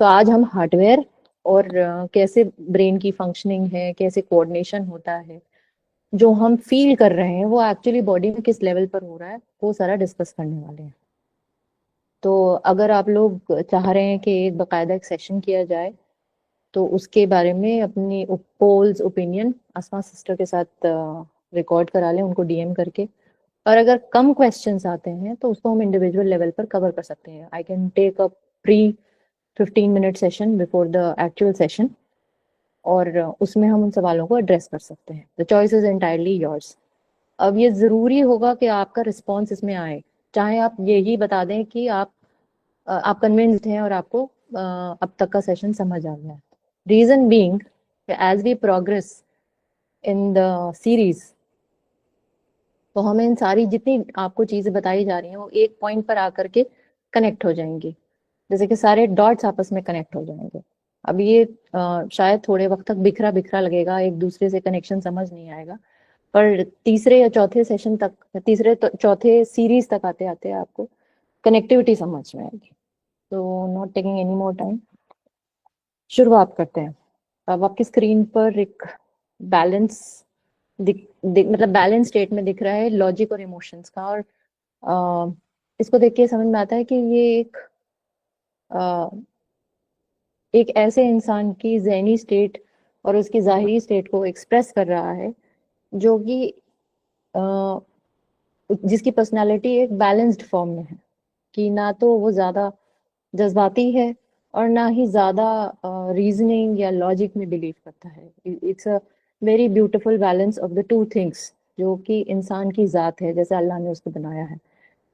तो आज हम हार्डवेयर और कैसे ब्रेन की फंक्शनिंग है, कैसे कोऑर्डिनेशन होता है, जो हम फील कर रहे हैं वो एक्चुअली बॉडी में किस लेवल पर हो रहा है, वो सारा डिस्कस करने वाले हैं। तो अगर आप लोग चाह रहे हैं कि एक बाकायदा एक सेशन किया जाए, तो उसके बारे में अपनी पोल्स ओपिनियन आसमा सिस्टर के साथ रिकॉर्ड करा लें, उनको डीएम करके। और अगर कम क्वेश्चंस आते हैं तो उसको हम इंडिविजुअल लेवल पर कवर कर सकते हैं। I can take a pre 15 minute session before the actual session, और उसमें हम उन सवालों को एड्रेस कर सकते हैं। The choice is entirely yours. अब ये जरूरी होगा कि आपका रिस्पॉन्स इसमें आए, चाहे आप यही बता दें कि आप कन्विंस्ड हैं और आपको अब तक का सेशन समझ आ गया है। Reason being, as we progress in the series, तो हमें इन सारी जितनी आपको चीजें बताई जा रही हैं वो एक पॉइंट पर आकर के कनेक्ट हो जाएंगी, जैसे कि सारे डॉट्स आपस में कनेक्ट हो जाएंगे। अब ये शायद थोड़े वक्त तक बिखरा बिखरा लगेगा, एक दूसरे से कनेक्शन समझ नहीं आएगा, पर तीसरे या चौथे सेशन तक, चौथे सीरीज तक आते आते आपको कनेक्टिविटी समझ में आएगी। तो not taking any more time, शुरुआत करते हैं। अब आपकी स्क्रीन पर एक बैलेंस मतलब बैलेंस स्टेट में दिख रहा है लॉजिक और इमोशंस का। और इसको देख के समझ में आता है कि ये अ, एक ऐसे इंसान की ज़हनी स्टेट और उसकी ज़ाहिरी स्टेट को एक्सप्रेस कर रहा है, जो कि अ, जिसकी पर्सनालिटी एक बैलेंस्ड फॉर्म में है, कि ना तो वो ज़्यादा जज्बाती है और ना ही ज़्यादा रीजनिंग या लॉजिक में बिलीव करता है। It's a very beautiful balance of the two things, जो कि इंसान की ज़ात है जैसे अल्लाह ने उसको बनाया है।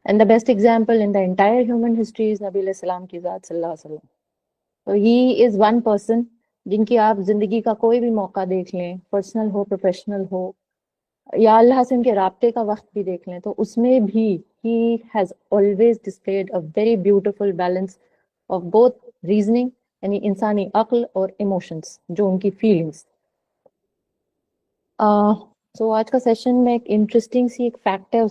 And the best example in the entire human history is नबी अलैहिस्सलाम की ज़ात सल्लल्लाहु अलैहि वसल्लम। तो ही इज वन पर्सन जिनकी आप जिंदगी का कोई भी मौका देख लें, पर्सनल हो प्रोफेशनल हो, या अल्लाह से उनके राब्ते का वक्त भी देख लें, तो उसमें भी he has always displayed a very beautiful balance of both reasoning, यानी इंसानी अक्ल, और इमोशंस, जो उनकी फीलिंग्स। सो आज का सेशन में एक इंटरेस्टिंग सी एक फैक्ट है,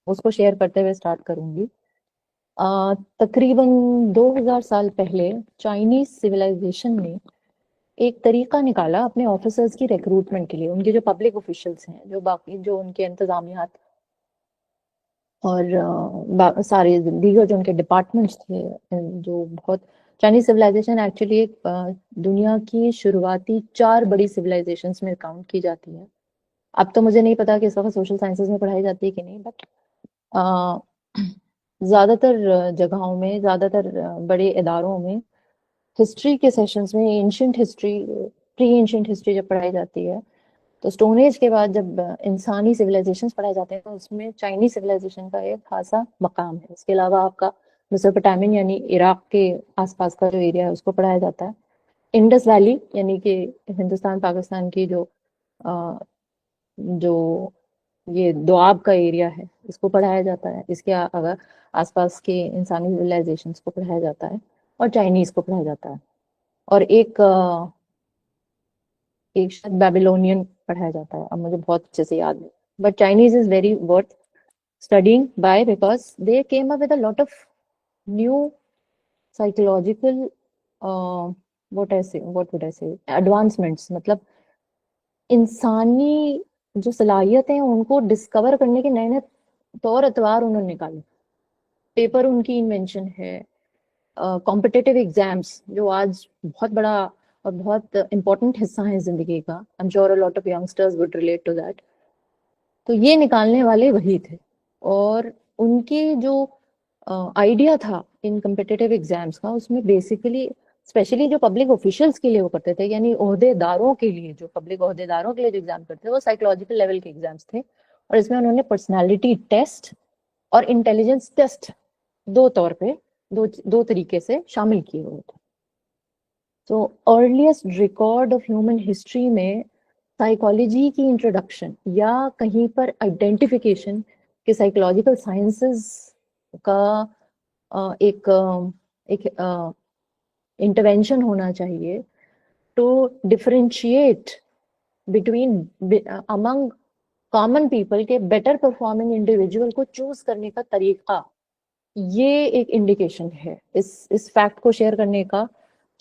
उसको शेयर करते हुए स्टार्ट करूंगी। तकरीबन 2000 साल पहले चाइनीज सिविलाइजेशन ने एक तरीका निकाला अपने ऑफिसर्स की रिक्रूटमेंट के लिए। उनके जो पब्लिक ऑफिशियल्स हैं, जो बाकी जो उनके इंतजामियात और सारे दीगर जो उनके डिपार्टमेंट्स थे, जो बहुत चाइनीज सिविलाइजेशन एक्चुअली एक दुनिया की शुरुआती 4 बड़ी सिविलाइजेशंस में काउंट की जाती है। अब तो मुझे नहीं पता कि इस वक्त सोशल साइंसेज में पढ़ाई जाती है कि नहीं, बट ज्यादातर जगहों में, ज्यादातर बड़े इदारों में हिस्ट्री के सेशंस में ancient history, pre ancient history जब पढ़ाई जाती है, तो स्टोन एज के बाद जब इंसानी सिविलाइजेशंस पढ़ाए जाते हैं, तो उसमें चाइनीज सिविलाइजेशन का एक खासा मकाम है। इसके अलावा आपका मेसोपोटामियन यानी इराक के आसपास का जो एरिया है उसको पढ़ाया जाता है। इंडस वैली यानी कि हिंदुस्तान पाकिस्तान की अ, जो ये दोआब का एरिया है, इसको पढ़ाया जाता है। इसके अगर आसपास के इंसानी सिविलाइजेशंस को पढ़ाया जाता है, और चाइनीज को पढ़ाया जाता है। और एक शायद बेबीलोनियन पढ़ाया जाता है, अब मुझे बहुत अच्छे से याद नहीं। But Chinese is very worth studying by, because they came up with a lot of new psychological what would I say advancements, मतलब इंसानी जो सलाहियत है उनको डिस्कवर करने के नए नए तौर अतवार उन्होंने निकाले। पेपर उनकी इन्वेंशन है। कॉम्पिटिटिव एग्जाम्स जो आज बहुत बड़ा और बहुत इम्पोर्टेंट हिस्सा है जिंदगी का, I am sure a lot of youngsters would relate to that. तो ये निकालने वाले वही थे। और उनके जो आइडिया था इन कम्पिटिटिव एग्जाम्स का, उसमें बेसिकली स्पेशली जो पब्लिक ऑफिशियल्स के लिए वो करते थे, यानी ओहदेदारों के लिए, जो पब्लिक ओहदेदारों के लिए जो एग्जाम करते थे, वो साइकोलॉजिकल लेवल के एग्जाम्स थे। और इसमें उन्होंने पर्सनालिटी टेस्ट और इंटेलिजेंस टेस्ट दो तौर पे, दो तरीके से शामिल किए हुए थे। तो earliest record of human history में साइकोलॉजी की इंट्रोडक्शन या कहीं पर आइडेंटिफिकेशन के साइकोलॉजिकल साइंसेस का एक इंटरवेंशन होना चाहिए, to differentiate between among common people के बेटर परफॉर्मिंग इंडिविजुअल को चूज करने का तरीका ये एक इंडिकेशन है इस फैक्ट को शेयर करने का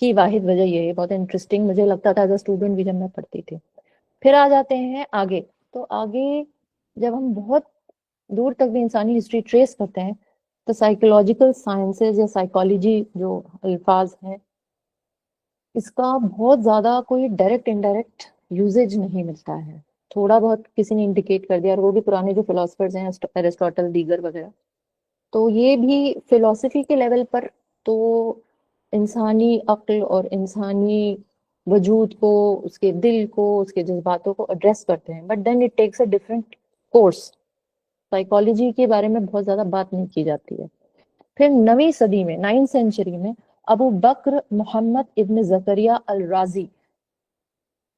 कि वाहिद वजह ये है। बहुत इंटरेस्टिंग मुझे लगता था एज अ स्टूडेंट भी जब मैं पढ़ती थी। फिर आ जाते हैं आगे। तो आगे जब हम बहुत दूर तक भी इंसानी हिस्ट्री ट्रेस करते हैं तो साइकोलॉजिकल साइंसेज या साइकोलॉजी जो अल्फाज हैं, इसका बहुत ज्यादा कोई डायरेक्ट इनडायरेक्ट यूजेज नहीं मिलता है। थोड़ा बहुत किसी ने इंडिकेट कर दिया, और वो भी पुराने जो फिलोसफर्स हैं, एरिस्टोटल, दीगर वगैरह। तो ये भी फिलोसफी के लेवल पर तो इंसानी अक्ल और इंसानी वजूद को, उसके दिल को, उसके जज्बातों को एड्रेस करते हैं, but then it takes a different course. Psychology के बारे में बहुत ज्यादा बात नहीं की जाती है। फिर 9वीं सदी में, 9th सेंचुरी में, अबू बकर मोहम्मद इब्न जकरिया अल राजी,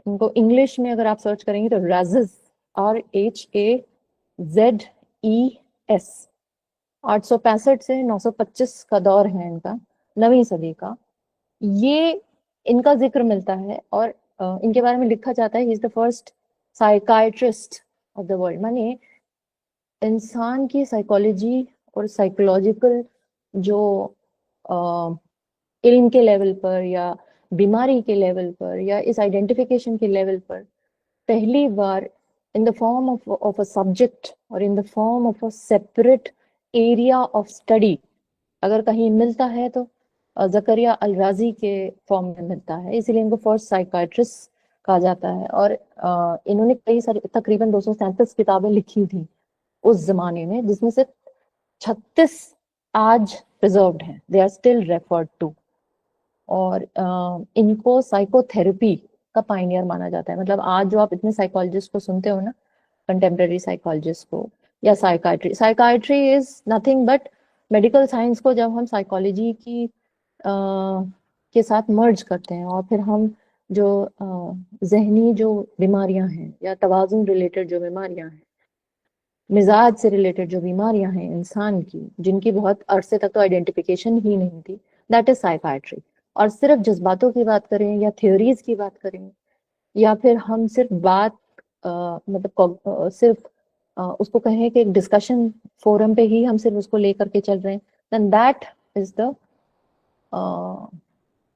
इनको इंग्लिश में अगर आप सर्च करेंगे तो राजिज, RHAZES, 865 से 925 का दौर है इनका, 9वीं सदी का। ये इनका जिक्र मिलता है और इनके बारे में लिखा जाता है he is the first psychiatrist of the world. माने इंसान की साइकोलॉजी और साइकोलॉजिकल जो इल्म के लेवल पर या बीमारी के लेवल पर या इस आइडेंटिफिकेशन के लेवल पर पहली बार in the form of a subject और in the form of a separate area of study अगर कहीं मिलता है तो जकरिया अल राजी के फॉर्म में मिलता है। इसीलिए इनको फर्स्ट साइकाइट्रिस्ट कहा जाता है। और इन्होंने कई सारी, तकरीबन 237 किताबें लिखी थी उस जमाने में, जिसमें से 36 आज प्रिजर्व्ड हैं, they are still referred to. और इनको साइकोथेरेपी का पाइनियर माना जाता है। मतलब आज जो आप इतने साइकोलॉजिस्ट को सुनते हो ना, कंटेम्प्रेरी साइकोलॉजिस्ट को या psychiatry, psychiatry is nothing but medical science को जब हम साइकोलॉजी की के साथ मर्ज करते हैं और फिर हम जो जहनी जो बीमारियां हैं या तवाजुन रिलेटेड जो बीमारियां हैं, मिजाज से रिलेटेड जो बीमारियां हैं इंसान की, जिनकी बहुत अरसे तक तो आइडेंटिफिकेशन ही नहीं थी, दैट इज साइकाइट्री। और सिर्फ जज्बातों की बात करें या थ्योरीज की बात करें या फिर हम सिर्फ बात सिर्फ उसको कहें कि एक डिस्कशन फोरम पे ही हम सिर्फ उसको लेकर के चल रहे हैं, then that is the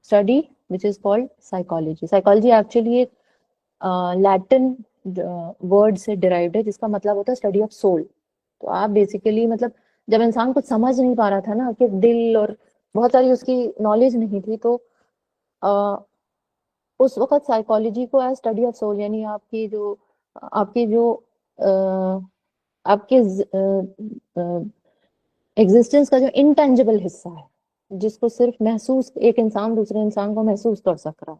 study which is called psychology. Psychology actually एक लैटिन वर्ड से डिराइव्ड है जिसका मतलब होता है स्टडी ऑफ सोल। तो आप बेसिकली मतलब जब इंसान कुछ समझ नहीं पा रहा था ना कि दिल और बहुत सारी उसकी नॉलेज नहीं थी, तो uh, उस वक्त साइकोलॉजी को एज स्टडी ऑफ सोल, यानी आपकी जो आपके एग्जिस्टेंस का जो इंटेंजिबल हिस्सा है, जिसको सिर्फ महसूस एक इंसान दूसरे इंसान को महसूस कर सक रहा है,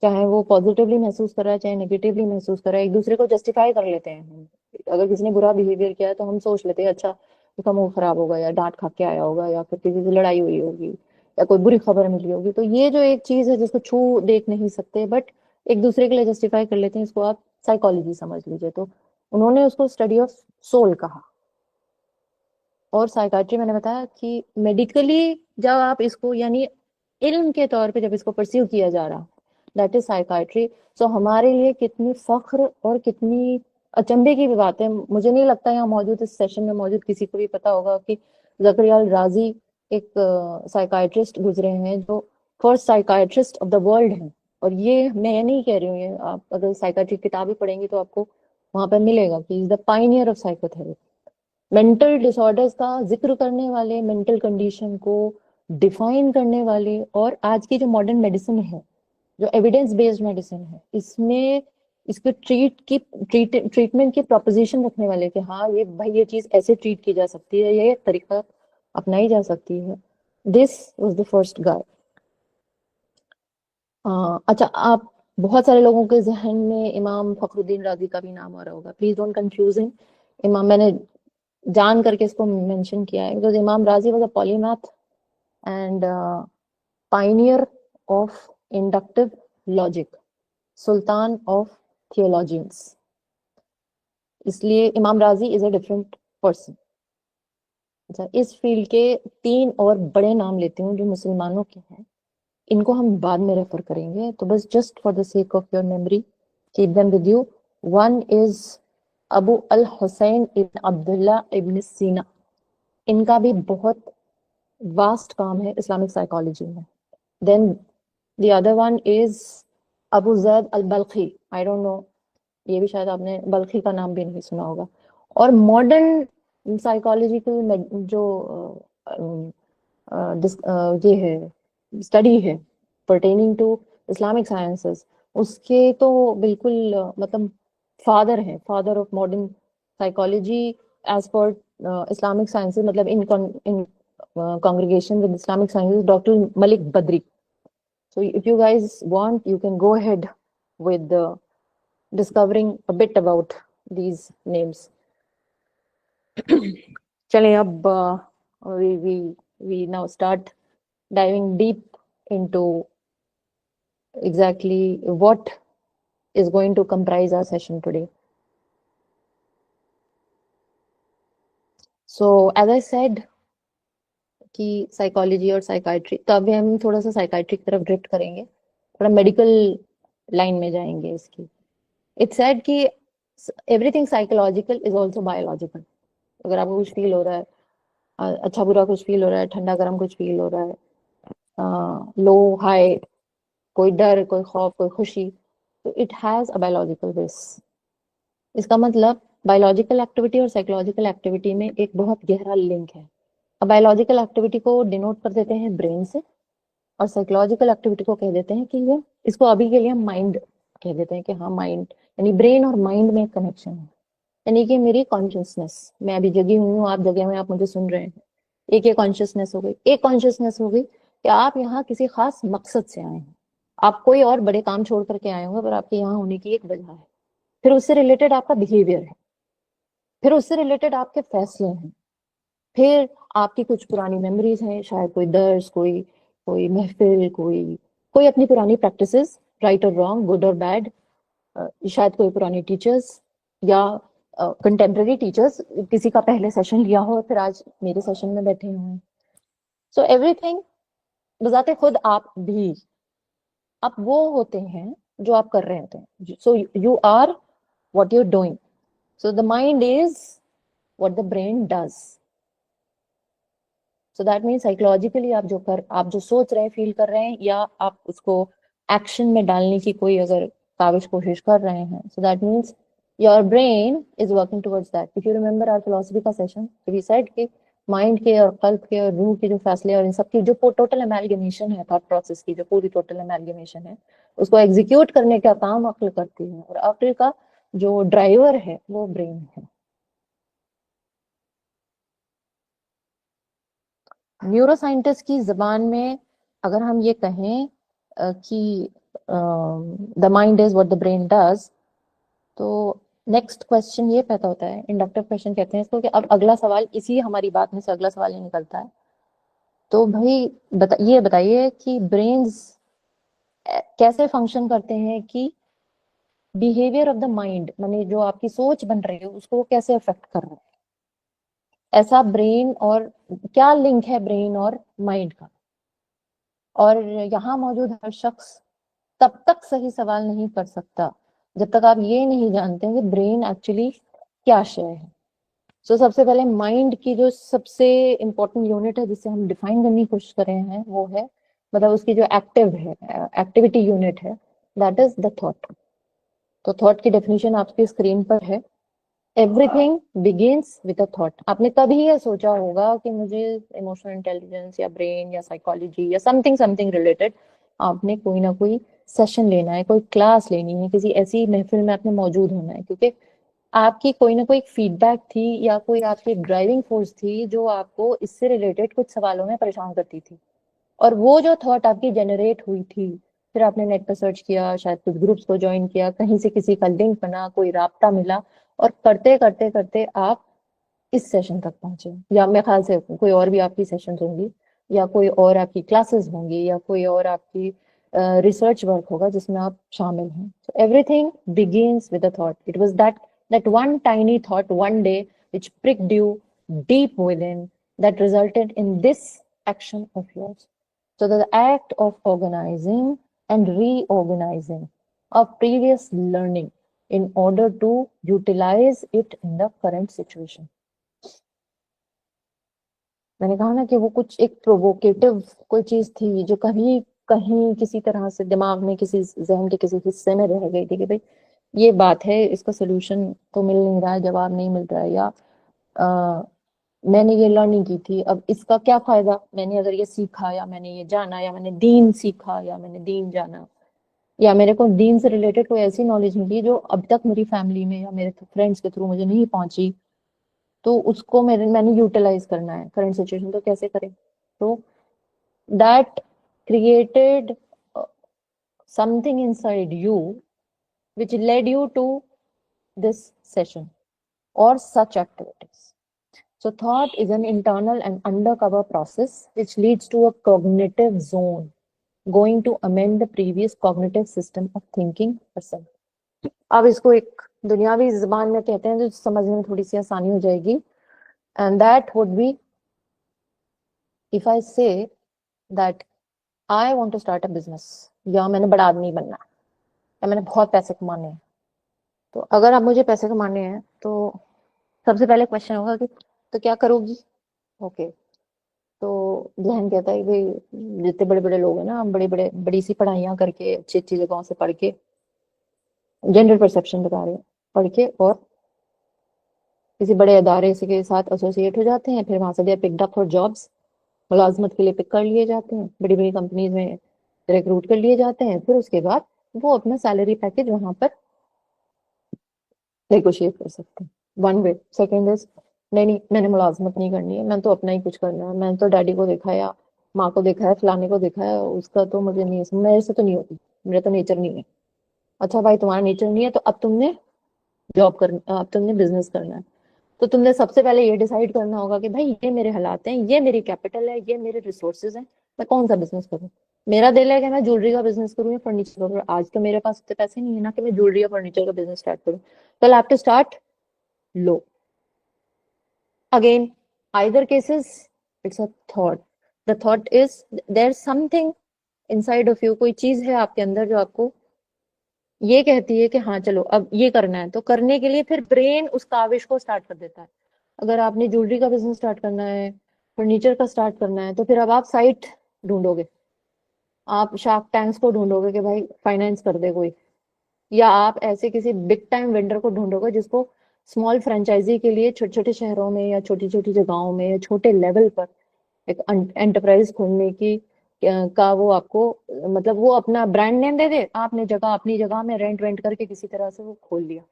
चाहे वो पॉजिटिवली महसूस कर रहा है चाहे नेगेटिवली महसूस कर रहा है। एक दूसरे को जस्टिफाई कर लेते हैं हम। अगर किसी ने बुरा बिहेवियर किया है तो हम सोच लेते हैं अच्छा उसका मूड खराब होगा या डांट खा के आया होगा या फिर किसी से लड़ाई हुई होगी या कोई बुरी खबर मिली होगी। तो ये जो एक चीज है जिसको छू देख नहीं सकते बट एक दूसरे के लिए जस्टिफाई कर लेते हैं, इसको आप साइकोलॉजी समझ लीजिए। तो उन्होंने उसको स्टडी ऑफ सोल कहा। और साइकाट्री मैंने बताया कि मेडिकली जब आप इसको यानी इल्म के तौर पे जब इसको परस्यू किया जा रहा, दैट इज साइकाट्री। सो हमारे लिए कितनी फख्र और कितनी अचंभे की भी बात है, मुझे नहीं लगता यहाँ मौजूद इस सेशन में मौजूद किसी को भी पता होगा कि जकरिया अल राजी एक साइकाट्रिस्ट गुजरे हैं जो first psychiatrist of the world हैं। और ये मैं नहीं कह रही हूँ, ये आप अगर साइकाट्री किताबें पढ़ेंगे तो आपको वहां पर मिलेगा कि is the pioneer of psychotherapy. Mental disorders का जिक्र करने वाले, मेंटल कंडीशन को डिफाइन करने वाले, और आज की जो मॉडर्न मेडिसिन है, जो एविडेंस बेस्ड मेडिसिन है, इसमें इसके ट्रीटमेंट की प्रोपोजिशन रखने वाले कि हाँ ये भाई ये चीज ऐसे ट्रीट की जा सकती है, ये तरीका अपनाई जा सकती है। This was the first guy. अच्छा, आप बहुत सारे लोगों के जहन में इमाम फखरुद्दीन राजी का भी नाम आ रहा होगा। Please don't confuse him. इमाम मैंने जान करके इसको मेंशन किया है बिकॉज इमाम राजी was a polymath and pioneer of inductive logic, Sultan of theologians. इसलिए इमाम राजी इज अ डिफरेंट पर्सन। अच्छा, इस फील्ड के 3 और बड़े नाम लेती हूँ जो मुसलमानों के हैं, इनको हम बाद में रेफर करेंगे, तो बस just for the sake of your memory keep them with you. One is Abu al Hussain ibn Abdullah ibn Sina. इनका भी बहुत वास्ट काम है इस्लामिक साइकोलॉजी में। Then the other one is Abu Zaid al Balkhi, I don't know, ये भी शायद आपने बल्खी का नाम भी नहीं सुना होगा। और मॉडर्न साइकोलॉजिकल जो ये है स्टडी है पर्टेनिंग टू इस्लामिक साइंसेस, उसके तो बिल्कुल मतलब फादर है, father of modern psychology as per Islamic sciences, मतलब in congregation with Islamic sciences, Dr. Malik Badri. So if you guys want, you can go ahead with discovering a bit about these names. चलें अब we now start diving deep into exactly what is going to comprise our session today. So as I said कि psychology और psychiatry, तो अभी हम थोड़ा सा psychiatry की तरफ ड्रिफ्ट करेंगे, थोड़ा मेडिकल लाइन में जाएंगे इसकी। इट्स सेड कि everything psychological is also biological. अगर आपको कुछ फील हो रहा है, अच्छा बुरा कुछ फील हो रहा है, ठंडा गर्म कुछ फील हो रहा है, लो हाई, कोई डर, कोई खौफ, कोई खुशी, तो it has a biological base. इसका मतलब बायोलॉजिकल एक्टिविटी और साइकोलॉजिकल एक्टिविटी में एक बहुत गहरा लिंक है। अब बायोलॉजिकल एक्टिविटी को डिनोट कर देते हैं ब्रेन से, और साइकोलॉजिकल एक्टिविटी को कह देते हैं कि ये, इसको अभी के लिए हम माइंड कह देते हैं कि हाँ माइंड, यानी ब्रेन और माइंड में एक कनेक्शन है। यानी कि मेरी कॉन्शियसनेस, मैं अभी जगी हुई हूँ, आप जगे हुए हैं, आप मुझे सुन रहे हैं, एक ये कॉन्शियसनेस हो गई। एक कॉन्शियसनेस हो गई कि आप यहाँ किसी खास मकसद से आए हैं, आप कोई और बड़े काम छोड़ करके आए होंगे, पर आपके यहाँ होने की एक वजह है। फिर उससे रिलेटेड आपका बिहेवियर है, फिर उससे रिलेटेड आपके फैसले हैं, फिर आपकी कुछ पुरानी मेमोरीज हैं, शायद कोई दर्स, कोई कोई महफिल, कोई कोई अपनी पुरानी प्रैक्टिसेस, राइट और रॉन्ग, गुड और बैड, शायद कोई पुरानी टीचर्स या कंटेम्प्रेरी टीचर्स, किसी का पहले सेशन लिया हो फिर आज मेरे सेशन में बैठे हुए हैं। सो एवरीथिंग बजाते खुद आप भी, आप वो होते हैं जो आप कर रहे होते हैं। So you are what you doing. So the mind is what the brain does. So that mean psychologically आप जो सोच रहे हैं, फील कर रहे हैं, या आप उसको एक्शन में डालने की कोई अगर काबिज कोशिश कर रहे हैं, so that means your brain is working towards that. If you remember our philosophy का सेशन, वी सेड कि माइंड के और कल्ब के और रूह के जो फैसले और इन सब की जो टोटल अमेलगेमेशन है, थॉट प्रोसेस की जो पूरी टोटल अमेलगेमेशन है, उसको एग्जीक्यूट करने का काम अक्ल करती है, और अक्ल का जो ड्राइवर है वो ब्रेन है। न्यूरो साइंटिस्ट की जबान में अगर हम ये कहें कि the mind is what the brain does, तो नेक्स्ट क्वेश्चन ये पैदा होता है, इंडक्टिव क्वेश्चन कहते हैं इसको, कि अब अगला सवाल, इसी हमारी बात में से अगला सवाल ये निकलता है, तो भाई ये बताइए कि ब्रेन्स कैसे फंक्शन करते हैं, कि बिहेवियर ऑफ द माइंड, माने जो आपकी सोच बन रही है उसको वो कैसे अफेक्ट कर रहा है। ऐसा ब्रेन और क्या लिंक है ब्रेन और माइंड का। और यहाँ मौजूद हर शख्स तब तक सही सवाल नहीं कर सकता जब तक आप ये नहीं जानते हैं कि ब्रेन एक्चुअली क्या शय है। सो सबसे पहले माइंड की जो सबसे इंपॉर्टेंट यूनिट है जिसे हम डिफाइन करने की कोशिश कर रहे हैं, वो है, मतलब उसकी जो एक्टिव है, एक्टिविटी यूनिट है, दैट इज द थॉट। तो थॉट की डेफिनेशन आपकी स्क्रीन पर है। Everything begins with a thought. आपने कभी ये सोचा होगा कि मुझे इमोशनल इंटेलिजेंस या ब्रेन या साइकोलॉजी या समथिंग समथिंग रिलेटेड आपने कोई ना कोई सेशन लेना है, कोई क्लास लेनी है, किसी ऐसी महफिल में आपने मौजूद होना है, क्योंकि आपकी कोई ना कोई फीडबैक थी या कोई आपकी ड्राइविंग फोर्स थी जो आपको इससे रिलेटेड कुछ सवालों में परेशान करती थी। और वो जो थॉट आपकी जनरेट हुई थी, फिर आपने नेट पर सर्च किया, शायद कुछ ग्रुप्स को ज्वाइन किया, कहीं से किसी का लिंक बना, कोई राब्ता मिला, और करते करते करते आप इस सेशन तक पहुंचे। या मेरे ख्याल से कोई और भी आपकी सेशंस होंगी, या कोई और आपकी क्लासेस होंगी, या कोई और आपकी रिसर्च वर्क होगा जिसमें आप शामिल हैं। So everything begins with a thought. It was that one tiny thought one day which pricked you deep within, that resulted in this action of yours. So the act of organizing and reorganizing of previous learning in order to utilize it in the current situation. मैंने कहा ना कि वो कुछ एक provocative कोई चीज थी जो कहीं कहीं किसी तरह से दिमाग में किसी जहन के किसी हिस्से में रह गई थी कि भाई ये बात है, इसका सोल्यूशन तो मिल नहीं रहा है, जवाब नहीं मिल रहा है, या मैंने ये लर्निंग की थी, अब इसका क्या फायदा, मैंने अगर ये सीखा या मैंने ये जाना या मैंने दीन सीखा या मैंने दीन जाना या मेरे को दीन से रिलेटेड कोई ऐसी नॉलेज मिली जो अब तक मेरी फैमिली में या मेरे फ्रेंड्स के थ्रू मुझे नहीं पहुंची, तो उसको मैंने यूटिलाइज करना है करंट सिचुएशन, तो कैसे करें। तो that created something inside you which led you to this session or such activities. So thought is an internal and undercover process which leads to a cognitive zone going to amend the previous cognitive system of thinking person. अब इसको एक दुनियावी जुबान में कहते हैं जो समझने में थोड़ी सी आसानी हो जाएगी, and that would be if I say that I want to start a business, या मैंने बड़ा आदमी बनना है या मैंने बहुत पैसे कमाने हैं। तो अगर आप मुझे पैसे कमाने हैं तो सबसे पहले क्वेश्चन होगा कि तो क्या करोगी। ओके, तो जहन कहता है कि भाई जितने बड़े बड़े लोग हैं ना, हम बड़े बड़े बड़ी सी पढ़ाइयाँ करके अच्छी अच्छी जगहों से पढ़ के, जेंडर परसेप्शन बता रहे हैं, पढ़ के और किसी बड़े अदारे से के साथ एसोसिएट हो जाते हैं, फिर वहां से they picked up for jobs, मुलाजमत के लिए पिक कर लिए जाते हैं, बड़ी बड़ी कंपनीज में रिक्रूट कर लिए जाते हैं, फिर उसके बाद वो अपना सैलरी पैकेज वहां पर नेगोशिएट कर सकते हैं। One way. सेकेंड इज नहीं नहीं, मैंने मुलाजमत नहीं करनी है, मैंने तो अपना ही कुछ करना है, मैंने तो डैडी को देखा है या माँ को देखा है, फलाने को देखा है, उसका तो मुझे नहीं, मेरे से तो नहीं होती, मेरा तो नेचर नहीं है। अच्छा भाई, तुम्हारा नेचर नहीं है तो अब तुमने जॉब करना, अब तुमने बिजनेस करना है, तो तुमने सबसे पहले ये डिसाइड करना होगा कि भाई ये मेरे हालात हैं, ये मेरी कैपिटल है, ये मेरे रिसोर्सेज हैं, मैं कौन सा बिजनेस करूँ। मेरा दिल है कि मैं ज्वेलरी का बिजनेस करूँ या फर्नीचर का करूँ, आज तो मेरे पास इतने पैसे नहीं है ना कि मैं ज्वेलरी या फर्नीचर का बिजनेस स्टार्ट करूँ, तो I have to start low. Again, either cases, it's a thought. The thought is there's something inside of you, कोई चीज है आपके अंदर जो आपको ये कहती है कि हाँ चलो अब ये करना है, तो करने के लिए फिर ब्रेन उस काविश को स्टार्ट कर देता है। अगर आपने ज्वेलरी का बिजनेस स्टार्ट करना है, फर्नीचर का स्टार्ट करना है, तो फिर अब आप साइट ढूंढोगे, आप शार्क टैंक्स को ढूंढोगे कि भाई फाइनेंस कर दे कोई, या आप ऐसे किसी बिग टाइम वेंडर को ढूंढोगे जिसको स्मॉल फ्रेंचाइजी के लिए छोटे छोटे शहरों में या छोटी छोटी जगहों में या छोटे लेवल पर एक एंटरप्राइज खोलने की का वो आपको, मतलब वो अपना ब्रांड नेम दे दे, आपने जगह अपनी जगह में रेंट वेंट करके किसी तरह से वो खोल लिया,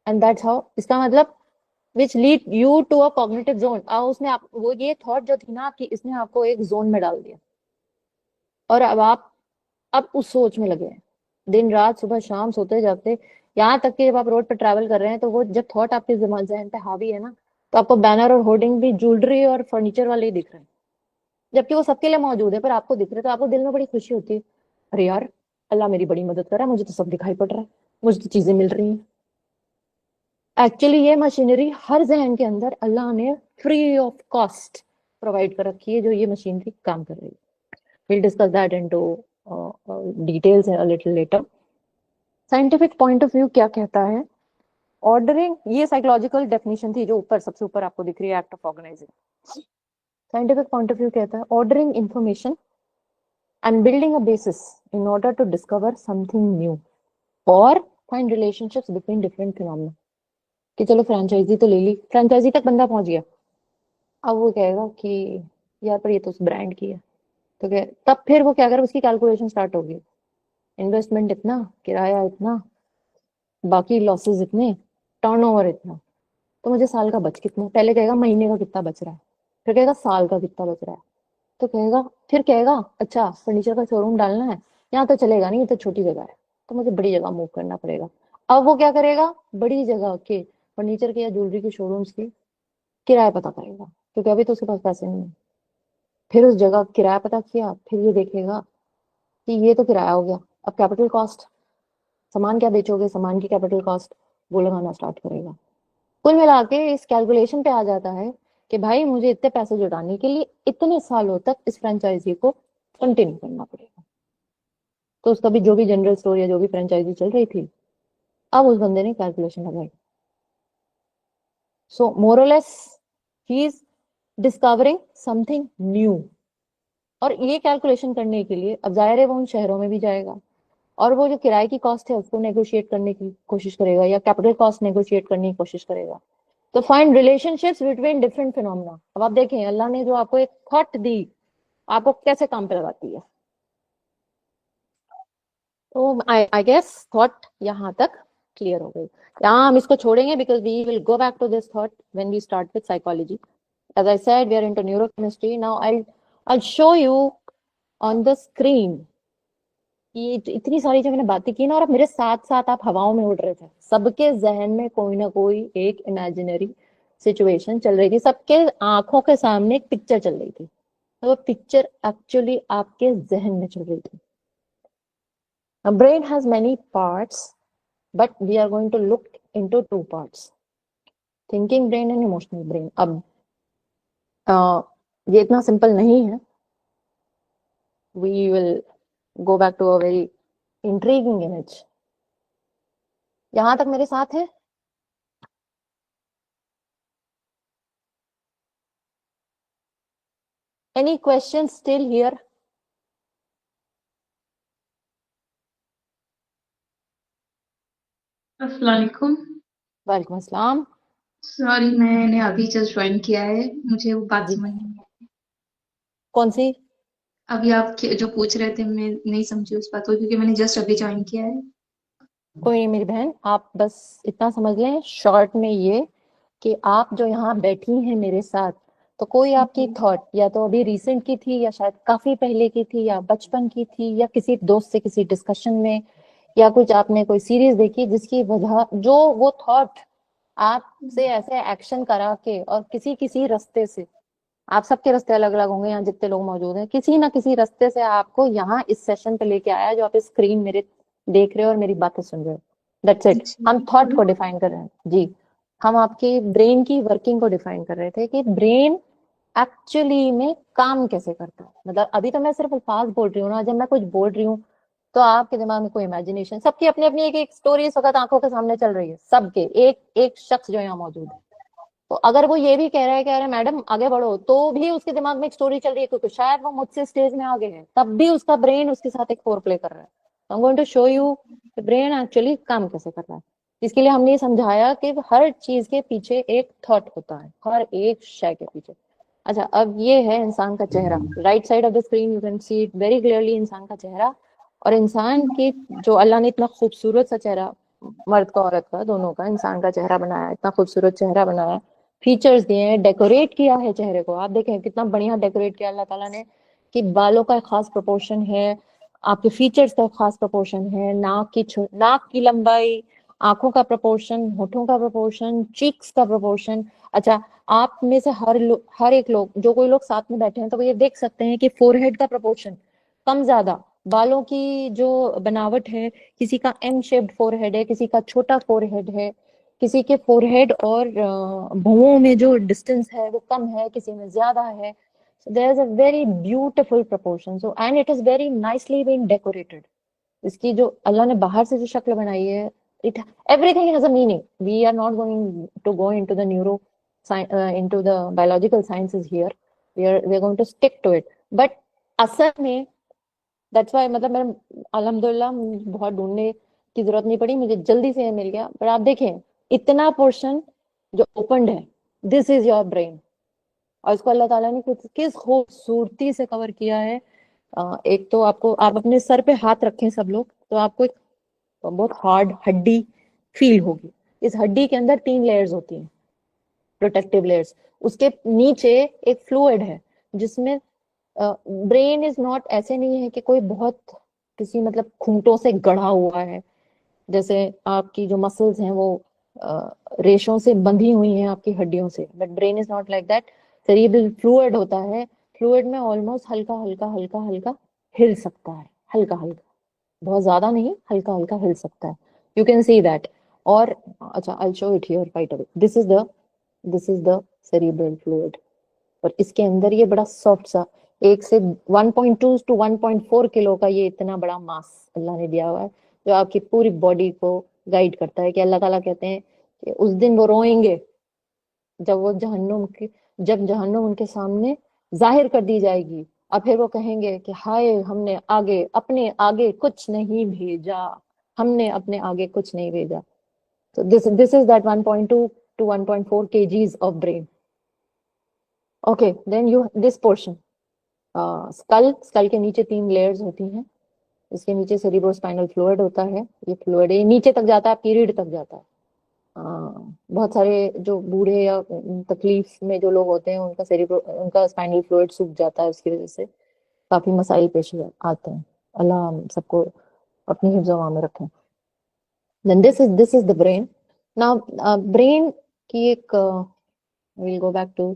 एंड दैट्स हाउ, इसका मतलब which lead you to a cognitive zone. उसने आप वो ये थॉट जो थी ना आपकी, इसने आपको एक जोन में डाल दिया, और अब आप अब उस सोच में लगे हैं दिन रात सुबह शाम सोते जागते, यहाँ तक कि जब आप रोड पर ट्रैवल कर रहे हैं तो वो जब थॉट आपके जहन पे हावी है ना, तो आपको बैनर और होर्डिंग भी ज्वेलरी और फर्नीचर वाले ही दिख रहे हैं, जबकि वो सबके लिए मौजूद है पर आपको दिख रहे, तो आपको दिल में बड़ी खुशी होती है, अरे यार अल्लाह मेरी बड़ी मदद कर रहा है, मुझे तो सब दिखाई पड़ रहा है, मुझे तो चीजें मिल रही हैं। एक्चुअली ये मशीनरी हर जहन के अंदर अल्लाह ने फ्री ऑफ कॉस्ट प्रोवाइड कर रखी है, जो ये मशीनरी काम कर रही है। Will discuss that into details a little letter. Scientific point of view क्या कहता है, ऑर्डरिंग, ये साइकोलॉजिकल डेफिनेशन थी जो ऊपर सबसे ऊपर आपको दिख रही है, act of organising. Scientific point of view कहता है ordering information and building a basis in order to discover something new or find relationships between different phenomena। कि चलो फ्रेंचाइजी तो ले ली, फ्रेंचाइजी तक बंदा पहुंच गया, अब वो कहेगा कि यार पर ये तो उस ब्रांड की है, तो क्या तब फिर वो क्या करे, उसकी कैलकुलेशन स्टार्ट होगी, इन्वेस्टमेंट इतना, किराया इतना, बाकी लॉसेस इतने, टर्नओवर इतना, तो मुझे साल का बच कितना, पहले कहेगा महीने का कितना बच रहा है, फिर कहेगा साल का कितना बच रहा है, तो कहेगा, फिर कहेगा अच्छा फर्नीचर का शोरूम डालना है, यहाँ तो चलेगा नहीं, ये तो छोटी जगह है, तो मुझे बड़ी जगह मूव करना पड़ेगा। अब वो क्या करेगा, बड़ी जगह के फर्नीचर के या ज्वेलरी के शोरूम्स की किराया पता करेगा, क्योंकि अभी तो उसके पास पैसे नहीं है। फिर उस जगह किराया पता किया, फिर ये देखेगा कि ये तो किराया हो गया, अब कैपिटल कॉस्ट, सामान क्या बेचोगे, सामान की कैपिटल कॉस्ट, वो लगाना स्टार्ट करेगा। कुल मिला के इस कैलकुलेशन पे आ जाता है कि भाई मुझे इतने पैसे जुटाने के लिए इतने सालों तक इस फ्रेंचाइजी को कंटिन्यू करना पड़ेगा। तो उसका भी जो भी जनरल स्टोर या जो भी फ्रेंचाइजी चल रही थी, अब उस बंदे ने कैलकुलेशन लगाई। So Morales he is discovering something new. और ये कैलकुलेशन करने के लिए अब जाहिर है वो उन शहरों में भी जाएगा और वो जो किराए की कॉस्ट है उसको नेगोशिएट करने की कोशिश करेगा या कैपिटल कॉस्ट नेगोशिएट करने की कोशिश करेगा। तो find relationships between different phenomena. अब आप देखें अल्लाह ने जो आपको एक थॉट दी आपको कैसे काम पे लगाती है। तो आई गेस थॉट यहाँ तक क्लियर हो गई। यहाँ हम इसको छोड़ेंगे because we will go back to this thought when we start with psychology. As I said we are into neurochemistry now. I show you on the screen ये इतनी सारी जो मैंने बातें की ना और अब मेरे साथ साथ आप हवाओं में उड़ रहे थे। सबके जहन में कोई ना कोई एक इमेजिनरी सिचुएशन चल रही थी, सबके आंखों के सामने एक पिक्चर चल रही थी। तो वो पिक्चर एक्चुअली आपके जहन में चल रही थी। Brain has many parts but we are going to look into two parts, thinking brain and emotional brain. अब ये इतना सिंपल नहीं है। We will go back to a very intriguing image. यहां तक मेरे साथ है? Any questions still here? अस्सलाम वालेकुम। वालेकुम अस्सलाम। सॉरी, मैंने अभी जस्ट ज्वाइन किया है, मुझे वो बात जी, समझ नहीं आई। कौन सी? अभी आप जो पूछ रहे थे मैं नहीं समझी उस बात को, क्योंकि मैंने जस्ट अभी ज्वाइन किया है। कोई नहीं मेरी बहन, आप बस इतना समझ लें शॉर्ट में ये कि आप जो यहाँ बैठी हैं मेरे साथ, तो कोई आपकी जी। थॉट या तो अभी रिसेंट की थी या शायद काफी पहले की थी या बचपन की थी या किसी दोस्त से किसी डिस्कशन में या कुछ आपने कोई सीरीज देखी जिसकी वजह जो वो थॉट आपसे ऐसे एक्शन करा के और किसी किसी रास्ते से, आप सबके रास्ते अलग अलग होंगे यहाँ जितने लोग मौजूद हैं, किसी ना किसी रास्ते से आपको यहाँ इस सेशन पे लेके आया जो आप स्क्रीन मेरे देख रहे हो और मेरी बातें सुन रहे हो। That's it. जी हम थॉट बिल्कुल। को डिफाइन कर रहे हैं जी। हम आपके ब्रेन की वर्किंग को डिफाइन कर रहे थे कि ब्रेन एक्चुअली में काम कैसे करता है। मतलब अभी तो मैं सिर्फ अल्फाज बोल रही हूँ ना, जब मैं कुछ बोल रही हूँ तो आपके दिमाग में कोई इमेजिनेशन, सबकी अपनी अपनी एक एक स्टोरी इस वक्त आंखों के सामने चल रही है, सबके एक एक शख्स जो यहाँ मौजूद है। तो अगर वो ये भी कह रहा है कि अरे मैडम आगे बढ़ो, तो भी उसके दिमाग में एक स्टोरी चल रही है क्योंकि शायद वो मुझसे स्टेज में आगे है, तब भी उसका ब्रेन उसके साथ एक फोर प्ले कर रहा है। तो I am going to show you brain actually काम कैसे कर रहा है। इसके लिए हमने ये समझाया कि हर चीज के पीछे एक थॉट होता है, हर एक शय के पीछे। अच्छा, अब ये है इंसान का चेहरा। Right side of the screen you can see it very clearly, इंसान का चेहरा। और इंसान की जो अल्लाह ने इतना खूबसूरत सा चेहरा, मर्द का औरत का दोनों का, इंसान का चेहरा बनाया, इतना खूबसूरत चेहरा बनाया, फीचर्स दिए हैं, डेकोरेट किया है चेहरे को। आप देखें कितना बढ़िया डेकोरेट किया अल्लाह ताला ने, कि बालों का एक खास प्रोपोर्शन है, आपके फीचर्स का एक खास प्रोपोर्शन है, नाक की लंबाई, आंखों का प्रोपोर्शन, होठों का प्रोपोर्शन, चीक्स का प्रोपोर्शन। अच्छा, आप में से हर एक लोग, जो कोई लोग साथ में बैठे हैं तो वो ये देख सकते हैं कि फोरहेड का प्रोपोर्शन कम ज्यादा, बालों की जो बनावट है, किसी का एम शेप्ड फोरहेड है, किसी का छोटा फोरहेड है, किसी के फोरहेड और भुवों में जो डिस्टेंस है वो कम है, किसी में ज्यादा है। There is a very beautiful proportion, so and it is very nicely been decorated. इसकी जो अल्लाह ने बाहर से जो शक्ल बनाई है, it everything has a meaning. We are not going to go into the neuro into the biological sciences here, we are going to stick to it. But असल में दैट्स व्हाई, मतलब मैं अल्हम्दुलिल्लाह बहुत ढूंढने की जरूरत नहीं पड़ी, मुझे जल्दी से ये मिल गया। पर आप देखें इतना पोर्शन जो ओपनड है, दिस इज योर ब्रेन। और इसको अल्लाह ताला ने कुछ किस खूबसूरती से कवर किया है। एक तो आपको, आप अपने सर पे हाथ रखें सब लोग तो आपको एक बहुत हार्ड हड्डी फील होगी। इस हड्डी के अंदर 3 लेयर्स होती हैं, प्रोटेक्टिव लेयर्स। उसके नीचे एक फ्लूइड है जिसमें ब्रेन इज नॉट, ऐसे नहीं है कि कोई बहुत किसी मतलब खूंटों से गढ़ा हुआ है, जैसे आपकी जो मसल्स हैं वो रेशों से बंधी हुई हैं आपकी हड्डियों से, but brain is not like that. Cerebral fluid होता है, फ्लूइड में ऑलमोस्ट हल्का हल्का हल्का हल्का हिल सकता है, हल्का हल्का, बहुत ज्यादा नहीं, हल्का हल्का हिल सकता है। You can see that. और अच्छा, I show it here right away. This is the cerebral fluid. और इसके अंदर ये बड़ा सॉफ्ट सा, 1 से 1.2 to 1.4 किलो का ये इतना बड़ा मास अल्लाह ने दिया हुआ है, जो आपकी पूरी बॉडी को गाइड करता है। कि अल्लाह ताला कहते हैं कि उस दिन वो रोएंगे जब वो जहन्नुम की जब जहन्नुम उनके सामने जाहिर कर दी जाएगी, और फिर वो कहेंगे कि हाय हमने आगे अपने आगे कुछ नहीं भेजा, हमने अपने आगे कुछ नहीं भेजा। So this is that 1.2 to 1.4 kgs of brain. Okay, then you this portion, skull के नीचे 3 लेयर्स होती हैं। इसके नीचे सेरिब्रोस्पाइनल फ्लूइड होता है, ये फ्लूइड ये नीचे तक जाता है, आपकी रीढ़ तक जाता है। बहुत सारे जो बूढ़े या तकलीफ में जो लोग होते हैं उनका स्पाइनल फ्लूइड सूख जाता है, उसकी वजह से काफी मसाइल पेश आते हैं। अल्लाह हम सबको अपनी हिफ्ज़-ओ-अमान में रखें। Then this is the brain. Now brain की एक we'll go back to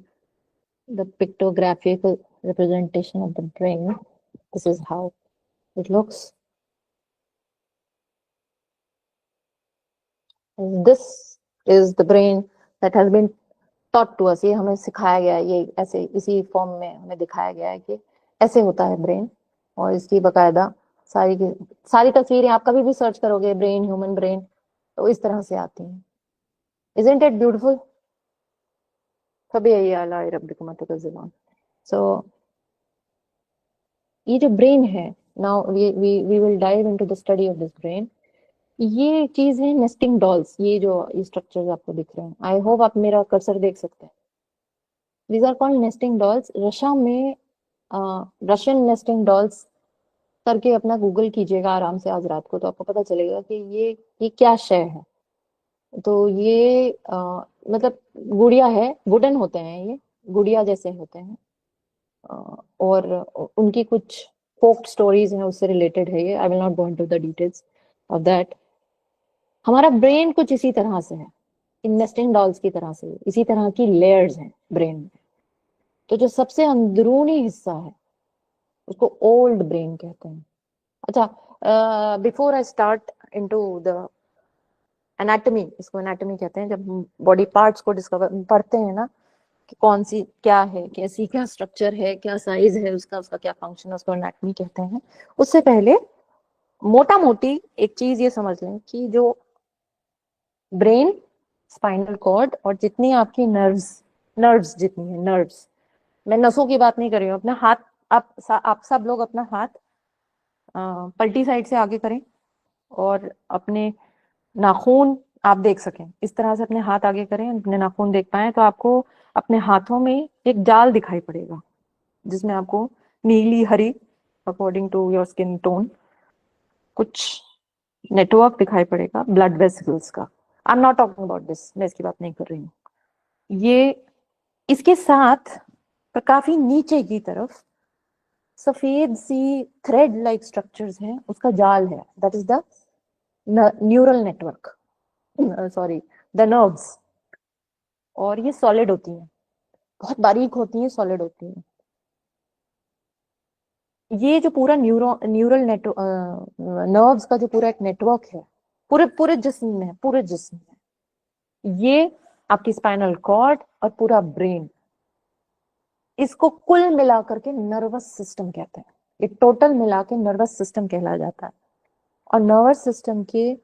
the pictographical representation of the brain. This is how it looks. This is the brain that has been taught to us. ये हमें सिखाया गया है, ये ऐसे इसी फॉर्म में हमें दिखाया गया है कि ऐसे होता है ब्रेन। और इसकी बकायदा सारी की सारी तस्वीरें आप कभी भी सर्च करोगे ब्रेन, ह्यूमन ब्रेन, तो इस तरह से आती हैं। Isn't it beautiful? फबीअय्यि आलाइ रब्बिकुमा तुकज़्ज़िबान। So ये जो ब्रेन है, now we will dive into the study of this brain. ये चीज है नेस्टिंग डॉल्स, ये जो ये स्ट्रक्चर्स आपको दिख रहे हैं, आई होप आप मेरा कर्सर देख सकते हैं। These are called nesting dolls. Russia में रशियन नेस्टिंग डॉल्स करके अपना गूगल कीजिएगा आराम से आज रात को, तो आपको पता चलेगा कि ये क्या शय है। तो ये मतलब गुड़िया है, वुडन होते हैं, ये गुड़िया जैसे होते हैं। और उनकी कुछ फोक स्टोरीज हैं, उससे रिलेटेड है ये। I will not go into the details of that. हमारा ब्रेन कुछ इसी तरह से है, इन नेस्टिंग डॉल्स की तरह से, इसी तरह की लेयर्स हैं ब्रेन में। तो जो सबसे अंदरूनी हिस्सा है उसको ओल्ड ब्रेन कहते हैं। अच्छा, before I start into the anatomy, इसको एनाटॉमी कहते हैं, जब बॉडी पार्ट्स को डिस्कवर पढ़ते हैं ना कि कौन सी क्या है, कैसी क्या स्ट्रक्चर है, क्या साइज है उसका क्या फंक्शन है, उसको एनाटॉमी कहते हैं। उससे पहले मोटा मोटी एक चीज ये समझ लें कि जो ब्रेन, स्पाइनल कॉर्ड और जितनी आपकी नर्व्स जितनी है, नर्व्स, मैं नसों की बात नहीं कर रही हूँ। अपना हाथ आप सब लोग अपना हाथ पलटी साइड से आगे करें और अपने नाखून आप देख सकें, इस तरह से अपने हाथ आगे करें, अपने नाखून देख पाए, तो आपको अपने हाथों में एक जाल दिखाई पड़ेगा जिसमें आपको नीली हरी, according to your skin tone, कुछ नेटवर्क दिखाई पड़ेगा ब्लड वेसल्स का। I am not talking about this, मैं इसकी बात नहीं कर रही हूँ। ये इसके साथ काफी नीचे की तरफ सफेद सी थ्रेड लाइक स्ट्रक्चर्स हैं, उसका जाल है, that is the neural network, sorry the nerves. और ये सॉलिड होती हैं, बहुत बारीक होती हैं, सॉलिड होती हैं। ये जो पूरा न्यूरल नर्व्स का जो पूरा एक नेटवर्क है, पूरे पूरे जिस्म में है, पूरे जिस्म में, ये आपकी स्पाइनल कॉर्ड और पूरा ब्रेन, इसको कुल मिलाकर के नर्वस सिस्टम कहते हैं। ये टोटल मिला के नर्वस सिस्टम कहला जाता है। और नर्वस सिस्टम के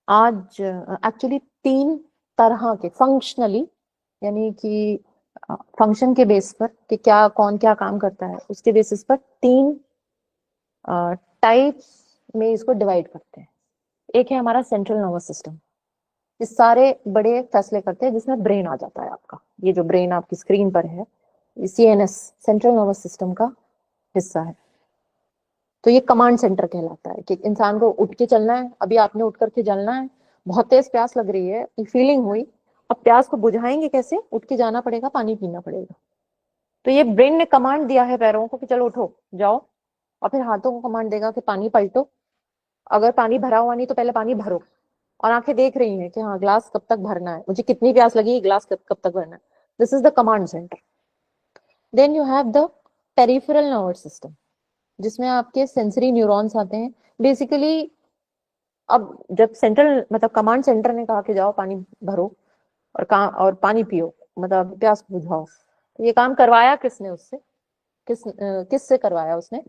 आज एक्चुअली 3 तरह के फंक्शनली, यानी कि फंक्शन के बेस पर कि क्या कौन क्या काम करता है, उसके बेसिस पर 3 टाइप्स में इसको डिवाइड करते हैं। एक है हमारा सेंट्रल नर्वस सिस्टम, ये सारे बड़े फैसले करते हैं, जिसमें ब्रेन आ जाता है आपका। ये जो ब्रेन आपकी स्क्रीन पर है, CNS सेंट्रल नर्वस सिस्टम का हिस्सा है। तो ये कमांड सेंटर कहलाता है कि इंसान को उठ के चलना है, अभी आपने उठ करके चलना है, बहुत तेज प्यास लग रही है, फीलिंग हुई, अब प्यास को बुझाएंगे कैसे, उठ के जाना पड़ेगा, पानी पीना पड़ेगा। तो ये ब्रेन ने कमांड दिया है पैरों को कि चलो उठो जाओ, और फिर हाथों को कमांड देगा कि पानी पलटो, अगर पानी भरा हुआ नहीं तो पहले पानी भरो, और आंखें देख रही हैं कि हाँ ग्लास कब तक भरना है, मुझे कितनी प्यास लगी, ग्लास कब तक भरना है। This is the command center. Then you have the peripheral nervous system, जिसमें आपके सेंसरी न्यूरॉन्स आते हैं। बेसिकली अब जब सेंट्रल मतलब कमांड सेंटर ने कहा कि जाओ पानी भरो और पानी पियो, मतलब प्यास बुझाओ, तो ये काम करवाया किसने उससे, किससे करवाया उसने,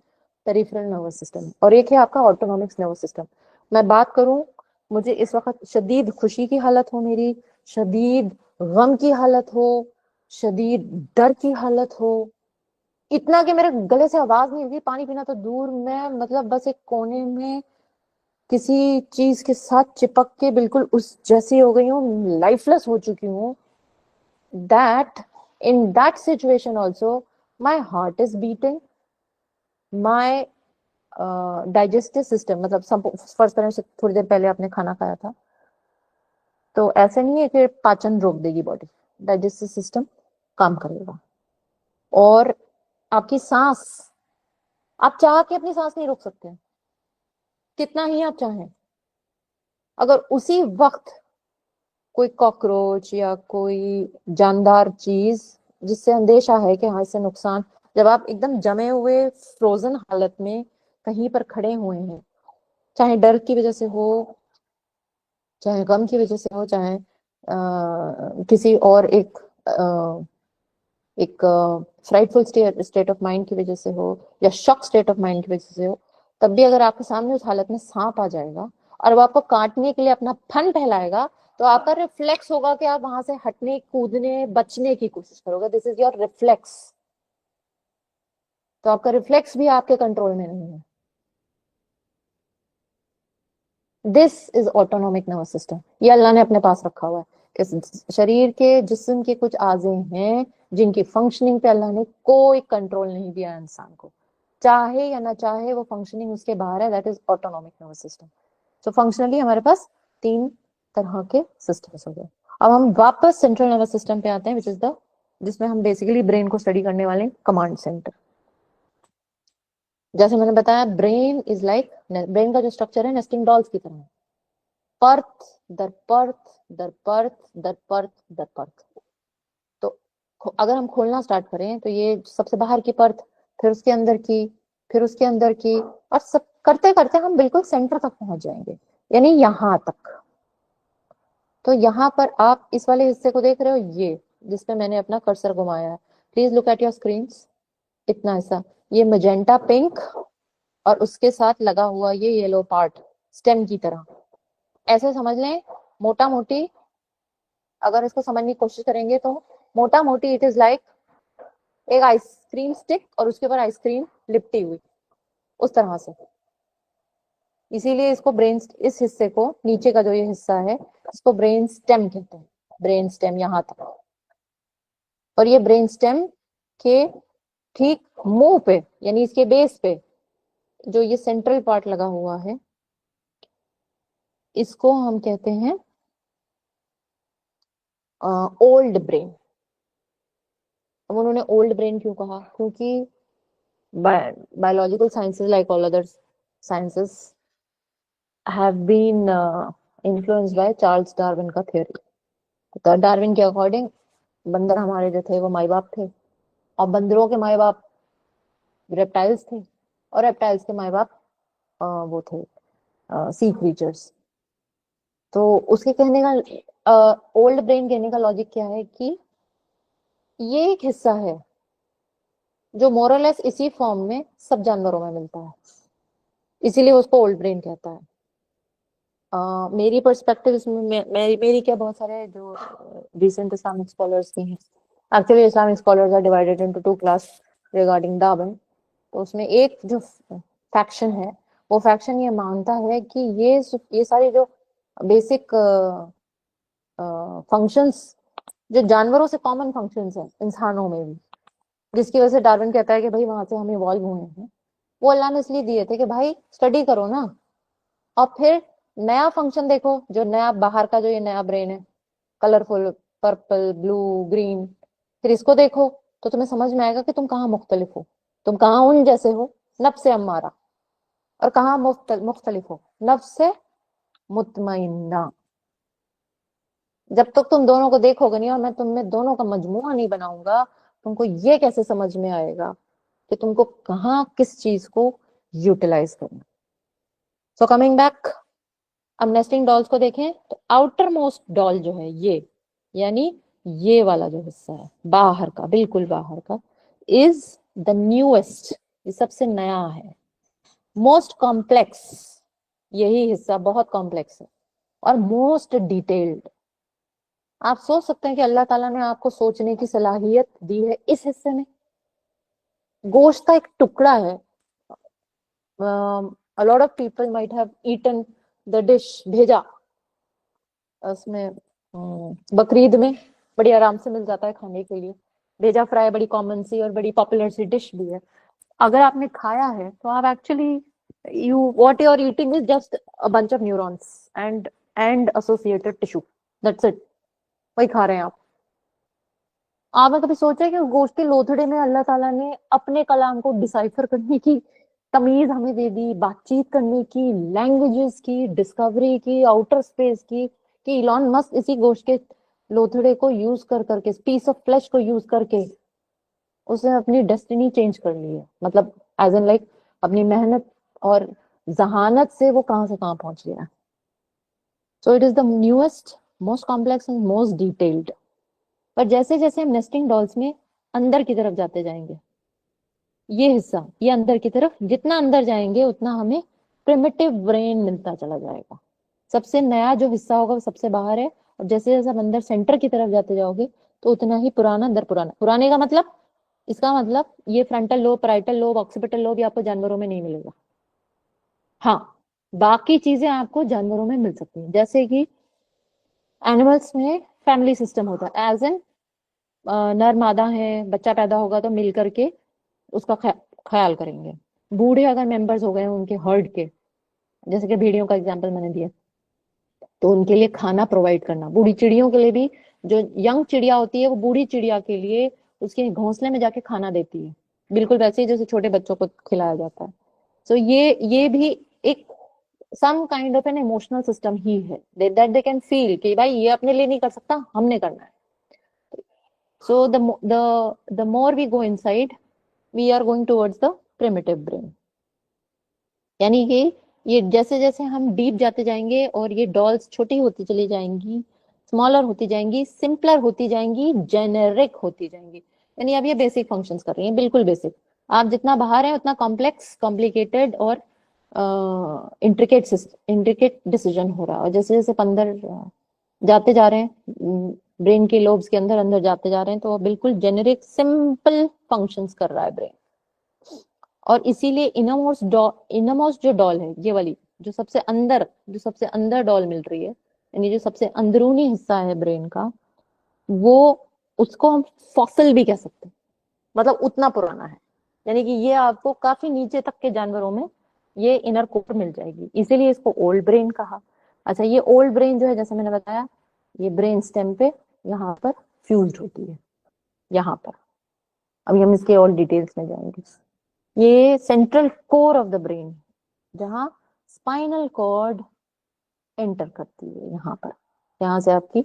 पेरिफेरल नर्वस सिस्टम। और एक है आपका ऑटोनॉमिक नर्वस सिस्टम। मैं बात करूं, मुझे इस वक्त शदीद खुशी की हालत हो, मेरी शदीद गम की हालत हो, शदीद डर की हालत हो, इतना कि मेरे गले से आवाज नहीं होगी, पानी पीना तो दूर, मैं मतलब बस एक कोने में किसी चीज के साथ चिपक के बिल्कुल उस जैसी हो गई हूँ, लाइफलेस हो चुकी हूँ, that in that situation also my heart is beating, my digestive system, मतलब सब फर्स्ट तरह से थोड़ी देर पहले आपने खाना खाया था, तो ऐसे नहीं है कि पाचन रोक देगी बॉडी, डाइजेस्टिव सिस्टम काम करेगा। और आपकी सांस, आप चाह के अपनी सांस नहीं रोक सकते, कितना ही आप चाहें। अगर उसी वक्त कोई कॉकरोच या कोई जानदार चीज जिससे अंदेशा है कि हाँ इससे नुकसान, जब आप एकदम जमे हुए फ्रोजन हालत में कहीं पर खड़े हुए हैं, चाहे डर की वजह से हो, चाहे गम की वजह से हो, चाहे किसी और एक फ्राइटफुल स्टेट ऑफ माइंड की वजह से हो, या शॉक स्टेट ऑफ माइंड की वजह से हो, तब भी अगर आपके सामने उस हालत में सांप आ जाएगा और वो आपको काटने के लिए अपना फन फैलाएगा, तो आपका रिफ्लेक्स होगा कि आप वहां से हटने, कूदने, बचने की कोशिश करोगे। This is your reflex. तो आपका रिफ्लेक्स भी आपके कंट्रोल में नहीं है। This is autonomic nervous system, ये अल्लाह ने अपने पास रखा हुआ है। इस शरीर के, जिस्म के कुछ आज़े हैं जिनकी फंक्शनिंग पे अल्लाह ने कोई कंट्रोल नहीं दिया इंसान को, चाहे या ना चाहे वो फंक्शनिंग उसके बाहर है, that is autonomic nervous system. तो फंक्शनली हमारे पास तीन तरह के सिस्टम्स हो गए। अब हम वापस सेंट्रल नर्वस सिस्टम पे आते हैं, विच इज द, जिसमें हम बेसिकली ब्रेन को स्टडी करने वाले कमांड सेंटर। जैसे मैंने बताया, ब्रेन इज लाइक, ब्रेन का जो स्ट्रक्चर है नेस्टिंग डॉल्स की तरह, परत दर परत दर परत दर परत दर परत। तो अगर हम खोलना स्टार्ट करें तो ये सबसे बाहर की परत, फिर उसके अंदर की, फिर उसके अंदर की, और सब करते करते हम बिल्कुल सेंटर तक पहुंच जाएंगे, यानी यहां तक। तो यहाँ पर आप इस वाले हिस्से को देख रहे हो, ये जिसपे मैंने अपना कर्सर घुमाया है, please look at your screen. इतना ऐसा, ये मजेंटा पिंक, और उसके साथ लगा हुआ ये येलो पार्ट स्टेम की तरह, ऐसे समझ लें मोटा मोटी। अगर इसको समझने की कोशिश करेंगे तो मोटा मोटी इट इज लाइक एक आइसक्रीम स्टिक और उसके ऊपर आइसक्रीम लिपटी हुई, उस तरह से। इसीलिए इसको ब्रेन, इस हिस्से को, नीचे का जो ये हिस्सा है, इसको ब्रेन स्टेम कहते हैं, ब्रेन स्टेम यहाँ तक। और ये ब्रेन स्टेम के ठीक मुंह पे, यानी इसके बेस पे जो ये सेंट्रल पार्ट लगा हुआ है, इसको हम कहते हैं ओल्ड ब्रेन। अब उन्होंने ओल्ड ब्रेन क्यों कहा? क्योंकि biological sciences, like all other sciences, have been influenced by Charles Darwin का थ्योरी। तो डार्विन के अकॉर्डिंग बंदर हमारे जो थे वो माई बाप थे, और बंदरों के माई बाप रेप्टाइल्स थे, और रेप्टाइल्स के माई बाप वो थे सी क्रीचर्स। तो उसके कहने का, ओल्ड ब्रेन कहने का लॉजिक क्या है कि ये एक हिस्सा है जो मोरलेस इसी फॉर्म में सब जानवरों में मिलता है, इसीलिए उसको ओल्ड ब्रेन कहता है। मेरी पर्सपेक्टिव इसमें, मेरी क्या, बहुत सारे जो रिसेंट इस्लामिक स्कॉलर्स की हैं, actually Islamic scholars are divided into two class regarding Darwin. तो उसमें एक जो फैक्शन है, वो फैक्शन ये मानता है कि ये सारी जो बेसिक फंक्शंस जो जानवरों से कॉमन फंक्शंस हैं इंसानों में भी, जिसकी वजह से डार्विन कहता है कि भाई वहां से हम इवॉल्व हुए हैं, वो अल्लाह ने इसलिए दिए थे कि भाई स्टडी करो ना, और फिर नया फंक्शन देखो, जो नया बाहर का जो ये नया ब्रेन है, कलरफुल, पर्पल, ब्लू, ग्रीन, फिर इसको देखो तो तुम्हें समझ में आएगा कि तुम कहाँ मुख्तलिफ हो। तुम कहाँ उन जैसे हो, नफ्स से अम्मारा, और कहाँ मुख्तलिफ हो, नफ्स से मुतमइन्ना। जब तक तुम दोनों को देखोगे नहीं और मैं तुम में दोनों का मजमुआ नहीं बनाऊंगा, तुमको ये कैसे समझ में आएगा कि तुमको कहाँ किस चीज को यूटिलाइज करना। सो कमिंग बैक, अब नेस्टिंग डॉल्स को देखें तो आउटर मोस्ट डॉल जो है ये, यानी ये वाला जो हिस्सा है बाहर का, बिल्कुल बाहर का, इज द न्यूएस्ट, ये सबसे नया है, मोस्ट कॉम्प्लेक्स, यही हिस्सा बहुत कॉम्प्लेक्स है, और मोस्ट डिटेल्ड। आप सोच सकते हैं कि अल्लाह ताला ने आपको सोचने की सलाहियत दी है इस हिस्से में। गोश्त का एक टुकड़ा है। a lot of people might have eaten the dish भेजा, उसमें बकरीद में बड़ी आराम से मिल जाता है खाने के लिए। भेजा फ्राई बड़ी कॉमन सी और बड़ी पॉपुलर सी डिश भी है। अगर आपने खाया है तो आप actually, you what you are eating is just a bunch of neurons and associated tissue, that's it. वही खा रहे हैं आप। आपने कभी सोचा है कि उस गोश्त के लोथड़े में अल्लाह ताला ने अपने कलाम को डिसाइफर करने की तमीज हमें दे दी, बातचीत करने की, लैंग्वेजेस की, डिस्कवरी की, आउटर स्पेस की, कि इलॉन मस्क इसी गोश्त के लोथड़े को यूज कर करके, पीस ऑफ फ्लेश को यूज करके उसने अपनी डेस्टिनी चेंज कर ली है। मतलब एज एन लाइक अपनी मेहनत और जहानत से वो कहां से कहां पहुंच गया। So it is the newest, most complex and most detailed. पर जैसे जैसे हम नेस्टिंग डॉल्स में अंदर की तरफ जाते जाएंगे, ये हिस्सा, ये अंदर की तरफ जितना अंदर जाएंगे उतना हमें प्रिमिटिव ब्रेन मिलता चला जाएगा। सबसे नया जो हिस्सा होगा वो सबसे बाहर है, और जैसे जैसे आप अंदर सेंटर की तरफ जाते जाओगे तो उतना ही पुराना अंदर पुराना। पुराने का मतलब, इसका मतलब ये frontal lobe, parietal lobe, occipital lobe ये आपको जानवरों में नहीं मिलेगा। हाँ, बाकी चीजें आपको जानवरों में मिल सकती हैं। जैसे कि एनिमल्स में फैमिली सिस्टम होता है, एज एन नर मादा है, बच्चा पैदा होगा तो मिल करके उसका ख्याल करेंगे। बूढ़े अगर मेंबर्स हो गए हैं उनके हर्ड के, जैसे कि भेड़ियों का एग्जांपल मैंने दिया, तो उनके लिए खाना प्रोवाइड करना। बूढ़ी चिड़ियों के लिए भी, जो यंग चिड़िया होती है वो बूढ़ी चिड़िया के लिए उसके घोंसले में जाके खाना देती है, बिल्कुल वैसे ही जैसे छोटे बच्चों को खिलाया जाता है। सो ये भी एक some kind of an emotional system ही है, दैट दे कैन फील कि भाई ये अपने लिए नहीं कर सकता, हमने करना है। So the more we go inside, we are going towards the primitive brain. यानी कि ये जैसे जैसे हम डीप जाते जाएंगे और ये डॉल्स छोटी होती चली जाएंगी, स्मॉलर होती जाएंगी, सिंपलर होती जाएंगी, जेनेरिक होती जाएंगी। यानी अब ये बेसिक फंक्शंस कर रही हैं, बिल्कुल बेसिक। आप जितना बाहर है उतना कॉम्प्लेक्स, कॉम्प्लिकेटेड और इंट्रिकेट डिसीजन हो रहा है। और जैसे जैसे अंदर जाते जा रहे हैं, ब्रेन के लोब्स के अंदर अंदर जाते जा रहे हैं, तो बिल्कुल जेनेरिक सिंपल फंक्शंस कर रहा है ब्रेन। और इसीलिए इनमोस्ट जो डॉल है, ये वाली जो सबसे अंदर डॉल मिल रही है, यानी जो सबसे अंदरूनी हिस्सा है ब्रेन का, वो, उसको हम फॉसिल भी कह सकते हैं। मतलब उतना पुराना है। यानी कि ये आपको काफी नीचे तक के जानवरों में ये इनर कोर मिल जाएगी, इसीलिए इसको ओल्ड ब्रेन कहा। अच्छा, ये ओल्ड ब्रेन जो है, जैसे मैंने बताया, ये ब्रेन स्टेम पे यहाँ पर फ्यूज्ड होती है, यहाँ पर। अभी हम इसके और डिटेल्स में जाएंगे। ये central core of the brain, जहाँ स्पाइनल कॉर्ड एंटर करती है, यहाँ पर। यहाँ से आपकी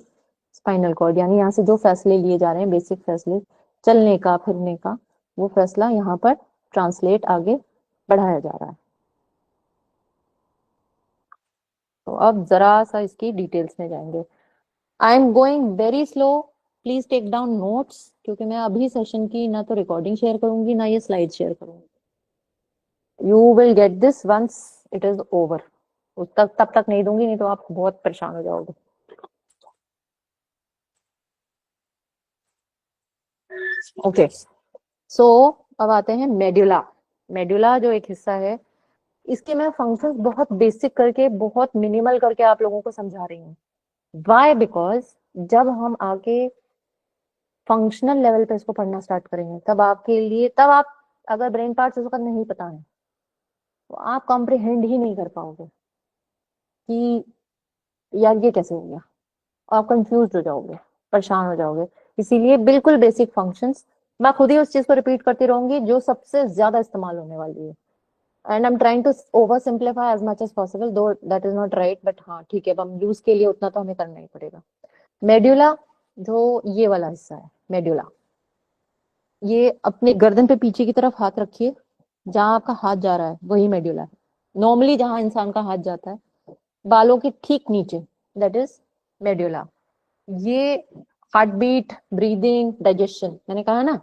स्पाइनल कॉर्ड, यानी यहाँ से जो फैसले लिए जा रहे हैं, बेसिक फैसले, चलने का, फिरने का, वो फैसला यहाँ पर ट्रांसलेट आगे बढ़ाया जा रहा है। तो अब जरा सा इसकी डिटेल्स में जाएंगे। I am going very slow, please take down notes, क्योंकि मैं अभी सेशन की ना तो रिकॉर्डिंग शेयर करूंगी ना ये स्लाइड शेयर करूंगी। You will get this once it is over. उस तक, तब तक नहीं दूंगी, नहीं तो आप बहुत परेशान हो जाओगे। ओके, सो अब आते हैं मेड्यूला। मेड्यूला जो एक हिस्सा है, इसके मैं फंक्शंस बहुत बेसिक करके, बहुत मिनिमल करके आप लोगों को समझा रही हूँ। वाई? बिकॉज जब हम आगे फंक्शनल लेवल पे इसको पढ़ना स्टार्ट करेंगे, तब आपके लिए, तब आप, अगर ब्रेन पार्ट्स इसका नहीं पता है तो आप कॉम्प्रिहेंड ही नहीं कर पाओगे कि यार ये कैसे हो गया। आप कंफ्यूज हो जाओगे, परेशान हो जाओगे। इसीलिए बिल्कुल बेसिक फंक्शंस, मैं खुद ही उस चीज को रिपीट करती रहूंगी जो सबसे ज्यादा इस्तेमाल होने वाली है। And I am trying to oversimplify as much as possible, though that is not right, but हाँ ठीक है, अब हम यूज के लिए उतना तो हमें करना ही पड़ेगा। मेड्यूला, जो ये वाला हिस्सा है मेड्यूला, ये अपने गर्दन पे पीछे की तरफ हाथ रखिए, जहां आपका हाथ जा रहा है वही मेड्यूला है। नॉर्मली जहां इंसान का हाथ जाता है, बालों के ठीक नीचे, दैट इज मेड्यूला। ये हार्ट बीट, ब्रीदिंग, डाइजेशन, मैंने कहा ना,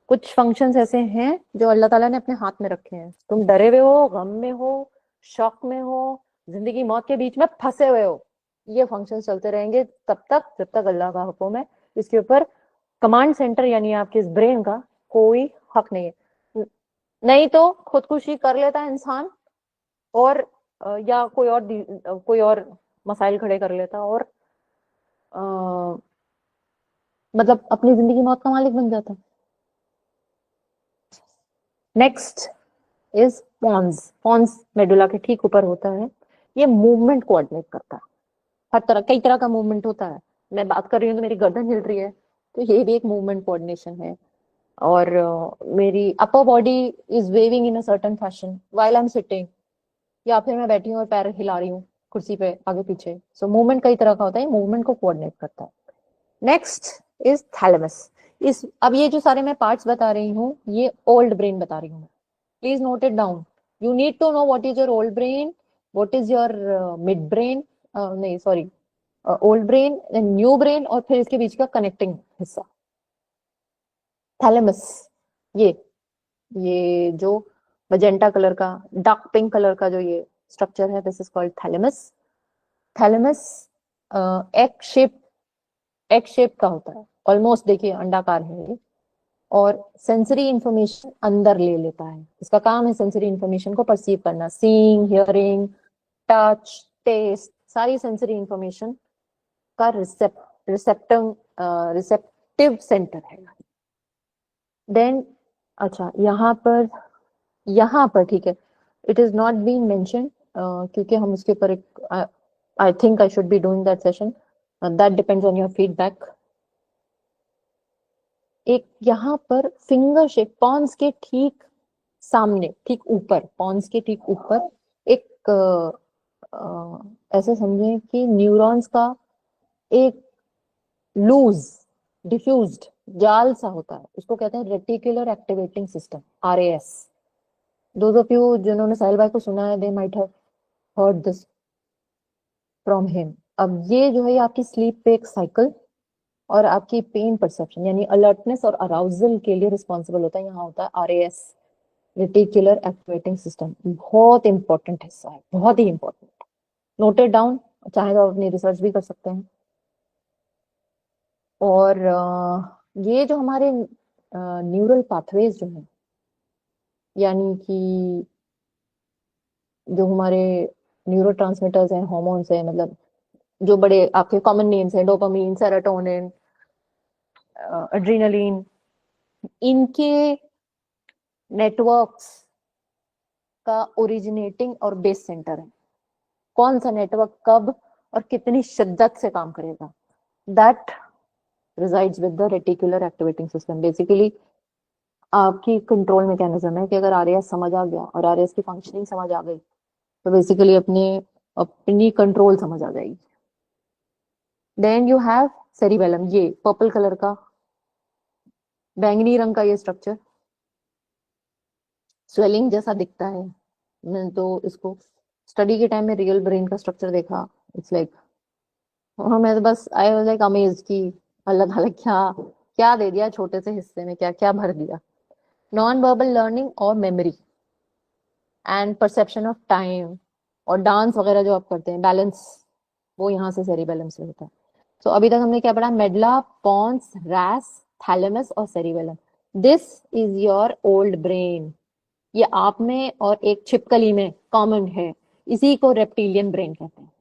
कुछ फंक्शंस ऐसे हैं जो अल्लाह ताला ने अपने हाथ में रखे हैं। तुम डरे हुए हो, गम में हो, शॉक में हो, जिंदगी मौत के बीच में फंसे हुए हो, ये फंक्शन चलते रहेंगे तब तक जब तक अल्लाह का हुक्म है। इसके ऊपर कमांड सेंटर यानी आपके इस ब्रेन का कोई हक नहीं है। नहीं तो खुदकुशी कर लेता है इंसान, और या कोई और मसाइल खड़े कर लेता, और मतलब अपनी जिंदगी मौत का मालिक बन जाता। Next is pons. Pons medulla के ठीक ऊपर होता है। ये मूवमेंट कोऑर्डिनेट करता है। हर तरह कई तरह का मूवमेंट होता है। मैं बात कर रही हूँ तो मेरी गर्दन हिल रही है, तो ये भी एक मूवमेंट कोऑर्डिनेशन है। और मेरी upper body is waving in a certain fashion while I am sitting, या फिर मैं बैठी हूँ और पैर हिला रही हूँ कुर्सी पे आगे पीछे। सो मूवमेंट कई तरह का होता है, मूवमेंट को कोऑर्डिनेट करता है। Next is thalamus. इस अब ये जो सारे मैं पार्ट्स बता रही हूँ ये ओल्ड ब्रेन बता रही हूँ। Please note it down. You need to know what is your old brain, what is your midbrain, नहीं sorry, old brain, new brain, और फिर इसके बीच का कनेक्टिंग हिस्सा थैलेमस। ये ये जो मजेंटा कलर का, डार्क पिंक कलर का जो ये स्ट्रक्चर है, this is called thalamus. Thalamus egg shape का होता है ऑलमोस्ट, देखिए अंडाकार है ये, और सेंसरी इंफॉर्मेशन अंदर ले लेता है। इसका काम है सेंसरी इंफॉर्मेशन को परसीव करना, सीइंग, हियरिंग, टच, टेस्ट, सारी सेंसरी इंफॉर्मेशन का रिसेप्टिव सेंटर है। देन अच्छा, यहाँ पर ठीक है, it is not been mention क्योंकि हम उसके ऊपर एक, I think I should be doing that session, that depends on your feedback. एक यहाँ पर फिंगर शेप, पॉन्स के ठीक सामने, ठीक ऊपर, पॉन्स के ठीक ऊपर एक ऐसे समझें कि न्यूरॉन्स का एक लूज डिफ्यूज्ड जाल सा होता है, उसको कहते हैं reticular activating system, RAS. Those of you जिन्होंने साहिल भाई को सुना है, they might have heard this from him. अब ये जो है, ये आपकी स्लीप पे एक साइकिल और आपकी पेन परसेप्शन यानी अलर्टनेस और अराउजल के लिए रिस्पॉन्सिबल होता है। यहाँ होता है आरएएस, रेटिकुलर एक्टिवेटिंग सिस्टम। बहुत इंपॉर्टेंट हिस्सा है, बहुत ही इंपॉर्टेंट। नोटेड डाउन, चाहे तो आप अपनी रिसर्च भी कर सकते हैं। और ये जो हमारे न्यूरल पाथवेज जो है, यानी कि जो हमारे न्यूरोट्रांसमीटर्स हैं, हार्मोन्स हैं, मतलब जो बड़े आपके कॉमन नेम्स हैं, डोपामीन, सेरोटोनिन, एड्रेनलिन, इनके नेटवर्क्स का ओरिजिनेटिंग और बेस सेंटर है। कौन सा नेटवर्क कब और कितनी शिद्दत से काम करेगा, that resides with the reticular activating system. Basically आपकी कंट्रोल मैकेनिज्म है कि अगर आरएएस समझ आ गया और आरएएस की फंक्शनिंग समझ आ गई, तो बेसिकली अपनी अपनी कंट्रोल समझ आ जाएगी। देन यू हैव सेरिबेलम, ये पर्पल कलर का, बैंगनी रंग का ये स्ट्रक्चर, स्वेलिंग जैसा दिखता है। मैंने तो इसको स्टडी के टाइम में रियल ब्रेन का स्ट्रक्चर देखा, इट्स लाइक, और मैं तो बस आई वाज लाइक अमेज कि अल्लाह ताला क्या क्या दे दिया छोटे से हिस्से में, क्या क्या भर दिया। नॉन वर्बल लर्निंग और memory and perception of time और डांस वगैरह जो आप करते हैं, बैलेंस, वो यहाँ से सेरिबेलम से होता है। तो अभी तक हमने क्या पढ़ा, मेडला, पॉन्स, रैस, थैलेमस और cerebellum. This is your old brain. ये आप में और एक छिपकली में कॉमन है, इसी को रेप्टिलियन ब्रेन कहते हैं।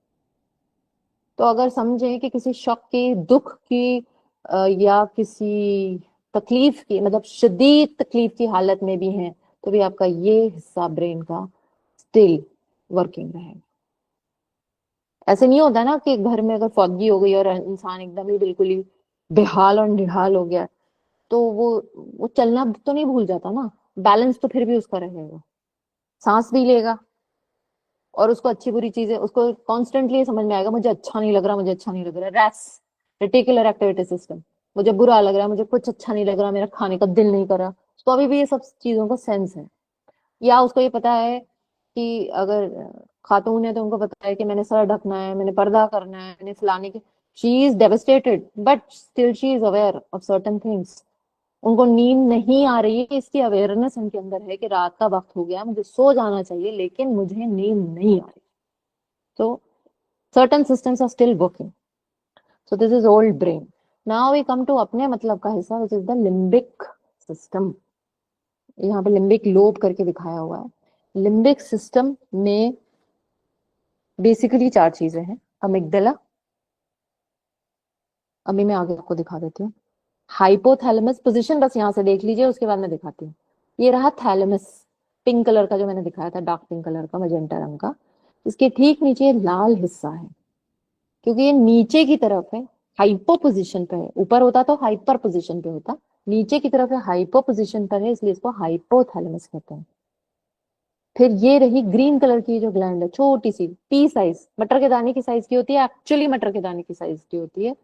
तो अगर समझें कि किसी शक की, दुख की, या किसी तकलीफ की, मतलब शदीद तकलीफ की हालत में भी हैं, तो भी आपका ये हिस्सा ब्रेन का स्टिल वर्किंग रहेगा। ऐसे नहीं होता ना कि घर में अगर फौगी हो गई और इंसान एकदम ही बिल्कुल ही बेहाल और निहाल हो गया, तो वो चलना तो नहीं भूल जाता ना, बैलेंस तो फिर भी उसका रहेगा, सांस भी लेगा, और उसको अच्छी बुरी चीजें, उसको कॉन्स्टेंटली समझ में आएगा, मुझे अच्छा नहीं लग रहा, मुझे अच्छा नहीं लग रहा। रैस, रेटिकुलर एक्टिविटी सिस्टम, मुझे बुरा लग रहा है, मुझे कुछ अच्छा नहीं लग रहा, मेरा खाने का दिल नहीं कर रहा, उसको अभी भी ये सब चीजों का सेंस है। या उसको ये पता है कि अगर खातून है तो उनको पता है कि मैंने सर ढकना है, मैंने पर्दा करना है, मैंने फलाने की, she is devastated but still she is aware of certain things. उनको नींद नहीं आ रही है, इसकी अवेयरनेस उनके अंदर है कि रात का वक्त हो गया, मुझे सो जाना चाहिए, लेकिन मुझे नींद नहीं आ रही। तो certain systems are still working. So this is old brain. Now we come to अपने मतलब का हिस्सा, which is the limbic system. यहाँ पे लिम्बिक लोब करके दिखाया हुआ है। लिम्बिक सिस्टम में बेसिकली 4 चीजें हैं। अमिगडला, अभी मैं आगे आपको दिखा देती हूँ। हाइपोथैलेमस, पोजीशन बस यहाँ से देख लीजिए, उसके बाद मैं दिखाती हूँ। ये रहा थैलेमस, पिंक कलर का जो मैंने दिखाया था, डार्क पिंक कलर का, मजेंटा रंग का। इसके ठीक नीचे लाल हिस्सा है, क्योंकि ये नीचे की तरफ है, हाइपो पोजिशन पे है। ऊपर होता तो हाइपर पोजिशन पे होता, नीचे की तरफ है, हाइपो पोजिशन पर है, इसलिए इसको हाइपोथैलेमस कहते हैं। फिर ये रही ग्रीन कलर की जो ग्लैंड है, छोटी सी, पी साइज, मटर के दाने की साइज की होती है, एक्चुअली मटर के दाने की साइज की होती है।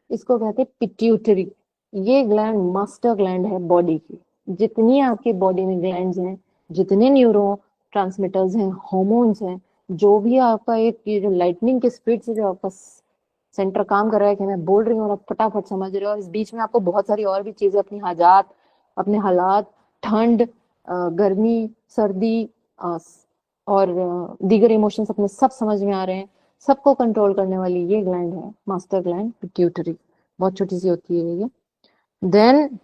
इसको कहते हैं पिट्यूटरी। ये ग्लैंड मास्टर ग्लैंड है बॉडी की। जितनी आपकी बॉडी में ग्लैंड्स हैं, जितने न्यूरो ट्रांसमीटर्स हैं, हॉर्मोन्स हैं, जो भी आपका एक ये जो लाइटनिंग के स्पीड से जो आपका सेंटर काम कर रहा है कि मैं बोल रही हूँ और आप फटाफट समझ रहे हो, और इस बीच में आपको बहुत सारी और भी चीजें, अपनी हाजात, अपने हालात, ठंड, गर्मी, सर्दी, और दीगर इमोशंस अपने सब समझ में आ रहे हैं। सबको कंट्रोल करने वाली ये ग्लैंड है मास्टर ग्लैंड पिट्यूटरी। बहुत छोटी सी होती है ये। देन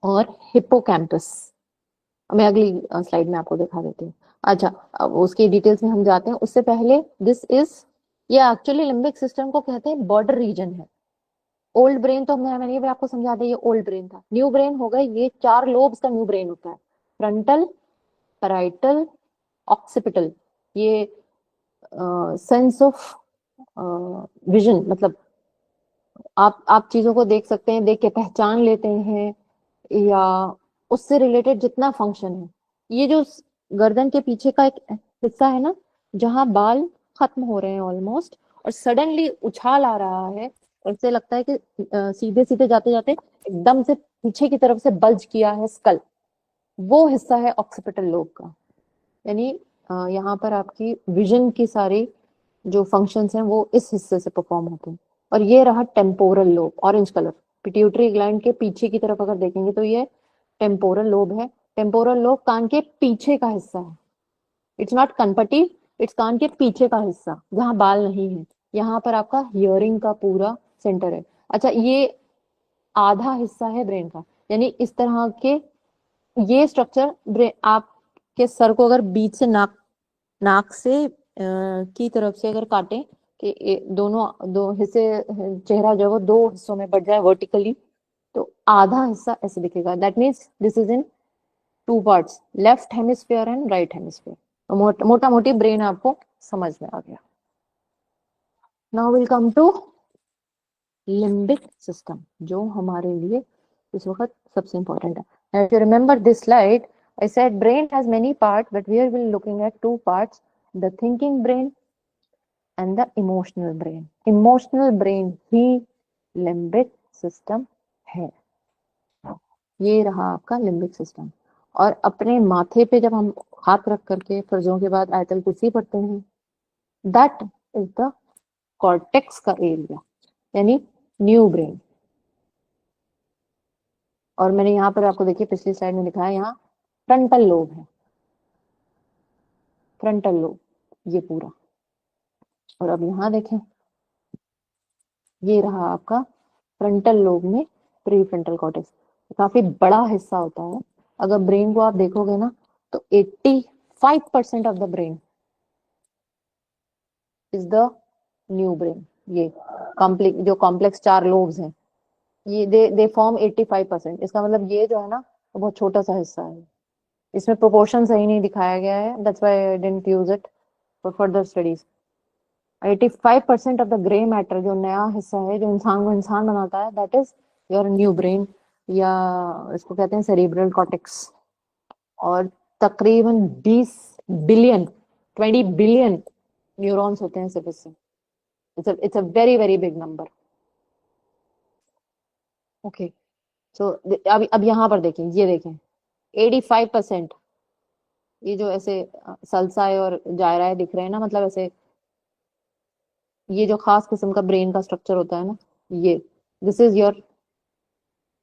और हिप्पोकैम्पस, मैं अगली स्लाइड में आपको दिखा देती हूँ। अच्छा, अब उसकी डिटेल्स में हम जाते हैं, उससे पहले दिस इज, ये एक्चुअली लिम्बिक सिस्टम को कहते हैं बॉर्डर रीजन है। ओल्ड ब्रेन तो मैंने भी आपको समझा दिया, ये ओल्ड ब्रेन था। न्यू ब्रेन हो गए, ये 4 लोब्स का न्यू ब्रेन होता है। Frontal, parietal, occipital. ये सेंस ऑफ विजन, मतलब आप चीजों को देख सकते हैं, देख के पहचान लेते हैं, या उससे रिलेटेड जितना फंक्शन है। ये जो गर्दन के पीछे का एक हिस्सा है ना, जहां बाल खत्म हो रहे हैं ऑलमोस्ट, और सडनली उछाल आ रहा है, और इससे लगता है कि सीधे सीधे जाते जाते एकदम से पीछे की तरफ से बल्ज किया है स्कल, वो हिस्सा है ऑक्सीपिटल लोब का। यानी यहाँ पर आपकी विजन की सारी जो फंक्शंस हैं वो इस हिस्से से परफॉर्म होते हैं। और ये रहा temporal lobe, orange colour. Pituitary gland के पीछे की तरफ अगर देखेंगे तो ये टेम्पोरल लोब है। टेम्पोरल लोब कान के पीछे का हिस्सा है। इट्स नॉट कनपटी, इट्स कान के पीछे का हिस्सा जहाँ बाल नहीं है। यहाँ पर आपका हियरिंग का पूरा सेंटर है। अच्छा, ये आधा हिस्सा है ब्रेन का। यानी इस तरह के ये स्ट्रक्चर ब्रेन, आपके सर को अगर बीच से नाक नाक से की तरफ से अगर काटे कि दोनों दो हिस्से, चेहरा जो है वो 2 हिस्सों में बढ़ जाए वर्टिकली, तो आधा हिस्सा ऐसे दिखेगा। That means this is in 2 parts, left hemisphere and right hemisphere. तो मोटा मोटी ब्रेन आपको समझ में आ गया। Now will come to limbic system, जो हमारे लिए इस वक्त सबसे इंपॉर्टेंट है। If you remember this slide, I said brain has many parts, but we will be looking at 2 parts, the thinking brain and the emotional brain. Emotional brain he limbic system है। ये रहा आपका limbic system. और अपने माथे पे जब हम हाथ रख करके फर्जों के बाद आयतल कुर्सी पढ़ते हैं, दैट इज द कॉर्टेक्स का एरिया, यानी न्यू ब्रेन। और मैंने यहाँ पर आपको देखिए पिछली स्लाइड में दिखाया, यहाँ फ्रंटल लोब है, फ्रंटल लोब ये पूरा। और अब यहाँ देखें, ये रहा आपका फ्रंटल लोब में प्री फ्रंटल कॉर्टेक्स। काफी बड़ा हिस्सा होता है। अगर ब्रेन को आप देखोगे ना, तो 85% of the brain is the new brain. ये जो कॉम्प्लेक्स 4 लोब्स हैं, ये दे फॉर्म 85%। इसका मतलब ये जो है ना, वो बहुत छोटा सा हिस्सा है। इसमें प्रोपोर्शन सही नहीं दिखाया गया है, that's why I didn't use it for further studies. 85% of the grey matter, जो नया हिस्सा है, जो इंसान को इंसान बनाता है, that is your new brain, या इसको कहते हैं सेरिब्रल कॉर्टेक्स। और तकरीबन 20 बिलियन, 20 बिलियन न्यूरॉन्स होते हैं सिर्फ इससे। It's a very very big number. Okay, so अब यहाँ पर देखें, ये देखें 85%, ये जो ऐसे सल्साए और जायराए दिख रहे हैं ना, मतलब ऐसे, ये जो खास किस्म का ब्रेन का स्ट्रक्चर होता है ना, ये this is your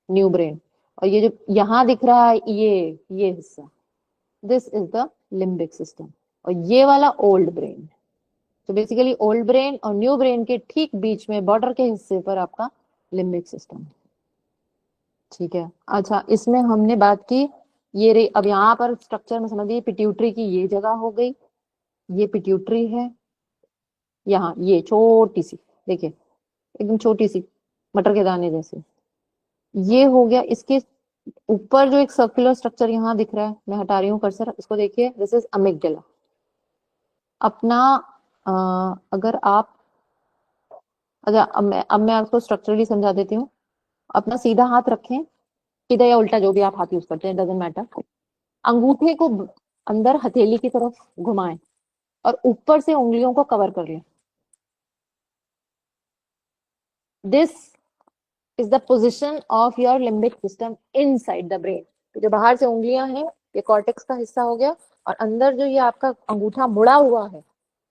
new brain. और ये जो यहाँ दिख रहा है, ये हिस्सा, this is the limbic system. और ये वाला ओल्ड ब्रेन। तो बेसिकली ओल्ड ब्रेन और न्यू ब्रेन के ठीक बीच में बॉर्डर के हिस्से पर आपका लिम्बिक सिस्टम। ठीक है, अच्छा इसमें हमने बात की ये रे, अब यहाँ पर स्ट्रक्चर में समझिए पिट्यूटरी की ये जगह हो गई, ये पिट्यूटरी है, यहाँ ये छोटी सी, देखिए एकदम छोटी सी मटर के दाने जैसे, ये हो गया। इसके ऊपर जो एक सर्कुलर स्ट्रक्चर यहाँ दिख रहा है, मैं हटा रही हूँ कर्सर, इसको देखिए, दिस इज अमिगडाला। अपना अगर आप, अच्छा अब मैं आपको स्ट्रक्चरली समझा देती हूँ। अपना सीधा हाथ रखें, सीधा या उल्टा जो भी आप हाथ यूज करते हैं, डजेंट मैटर। अंगूठे को अंदर हथेली की तरफ घुमाएं और ऊपर से उंगलियों को कवर कर लें। This is the position of your limbic system inside the brain. तो जो बाहर से उंगलियां हैं ये कॉर्टेक्स का हिस्सा हो गया, और अंदर जो ये आपका अंगूठा मुड़ा हुआ है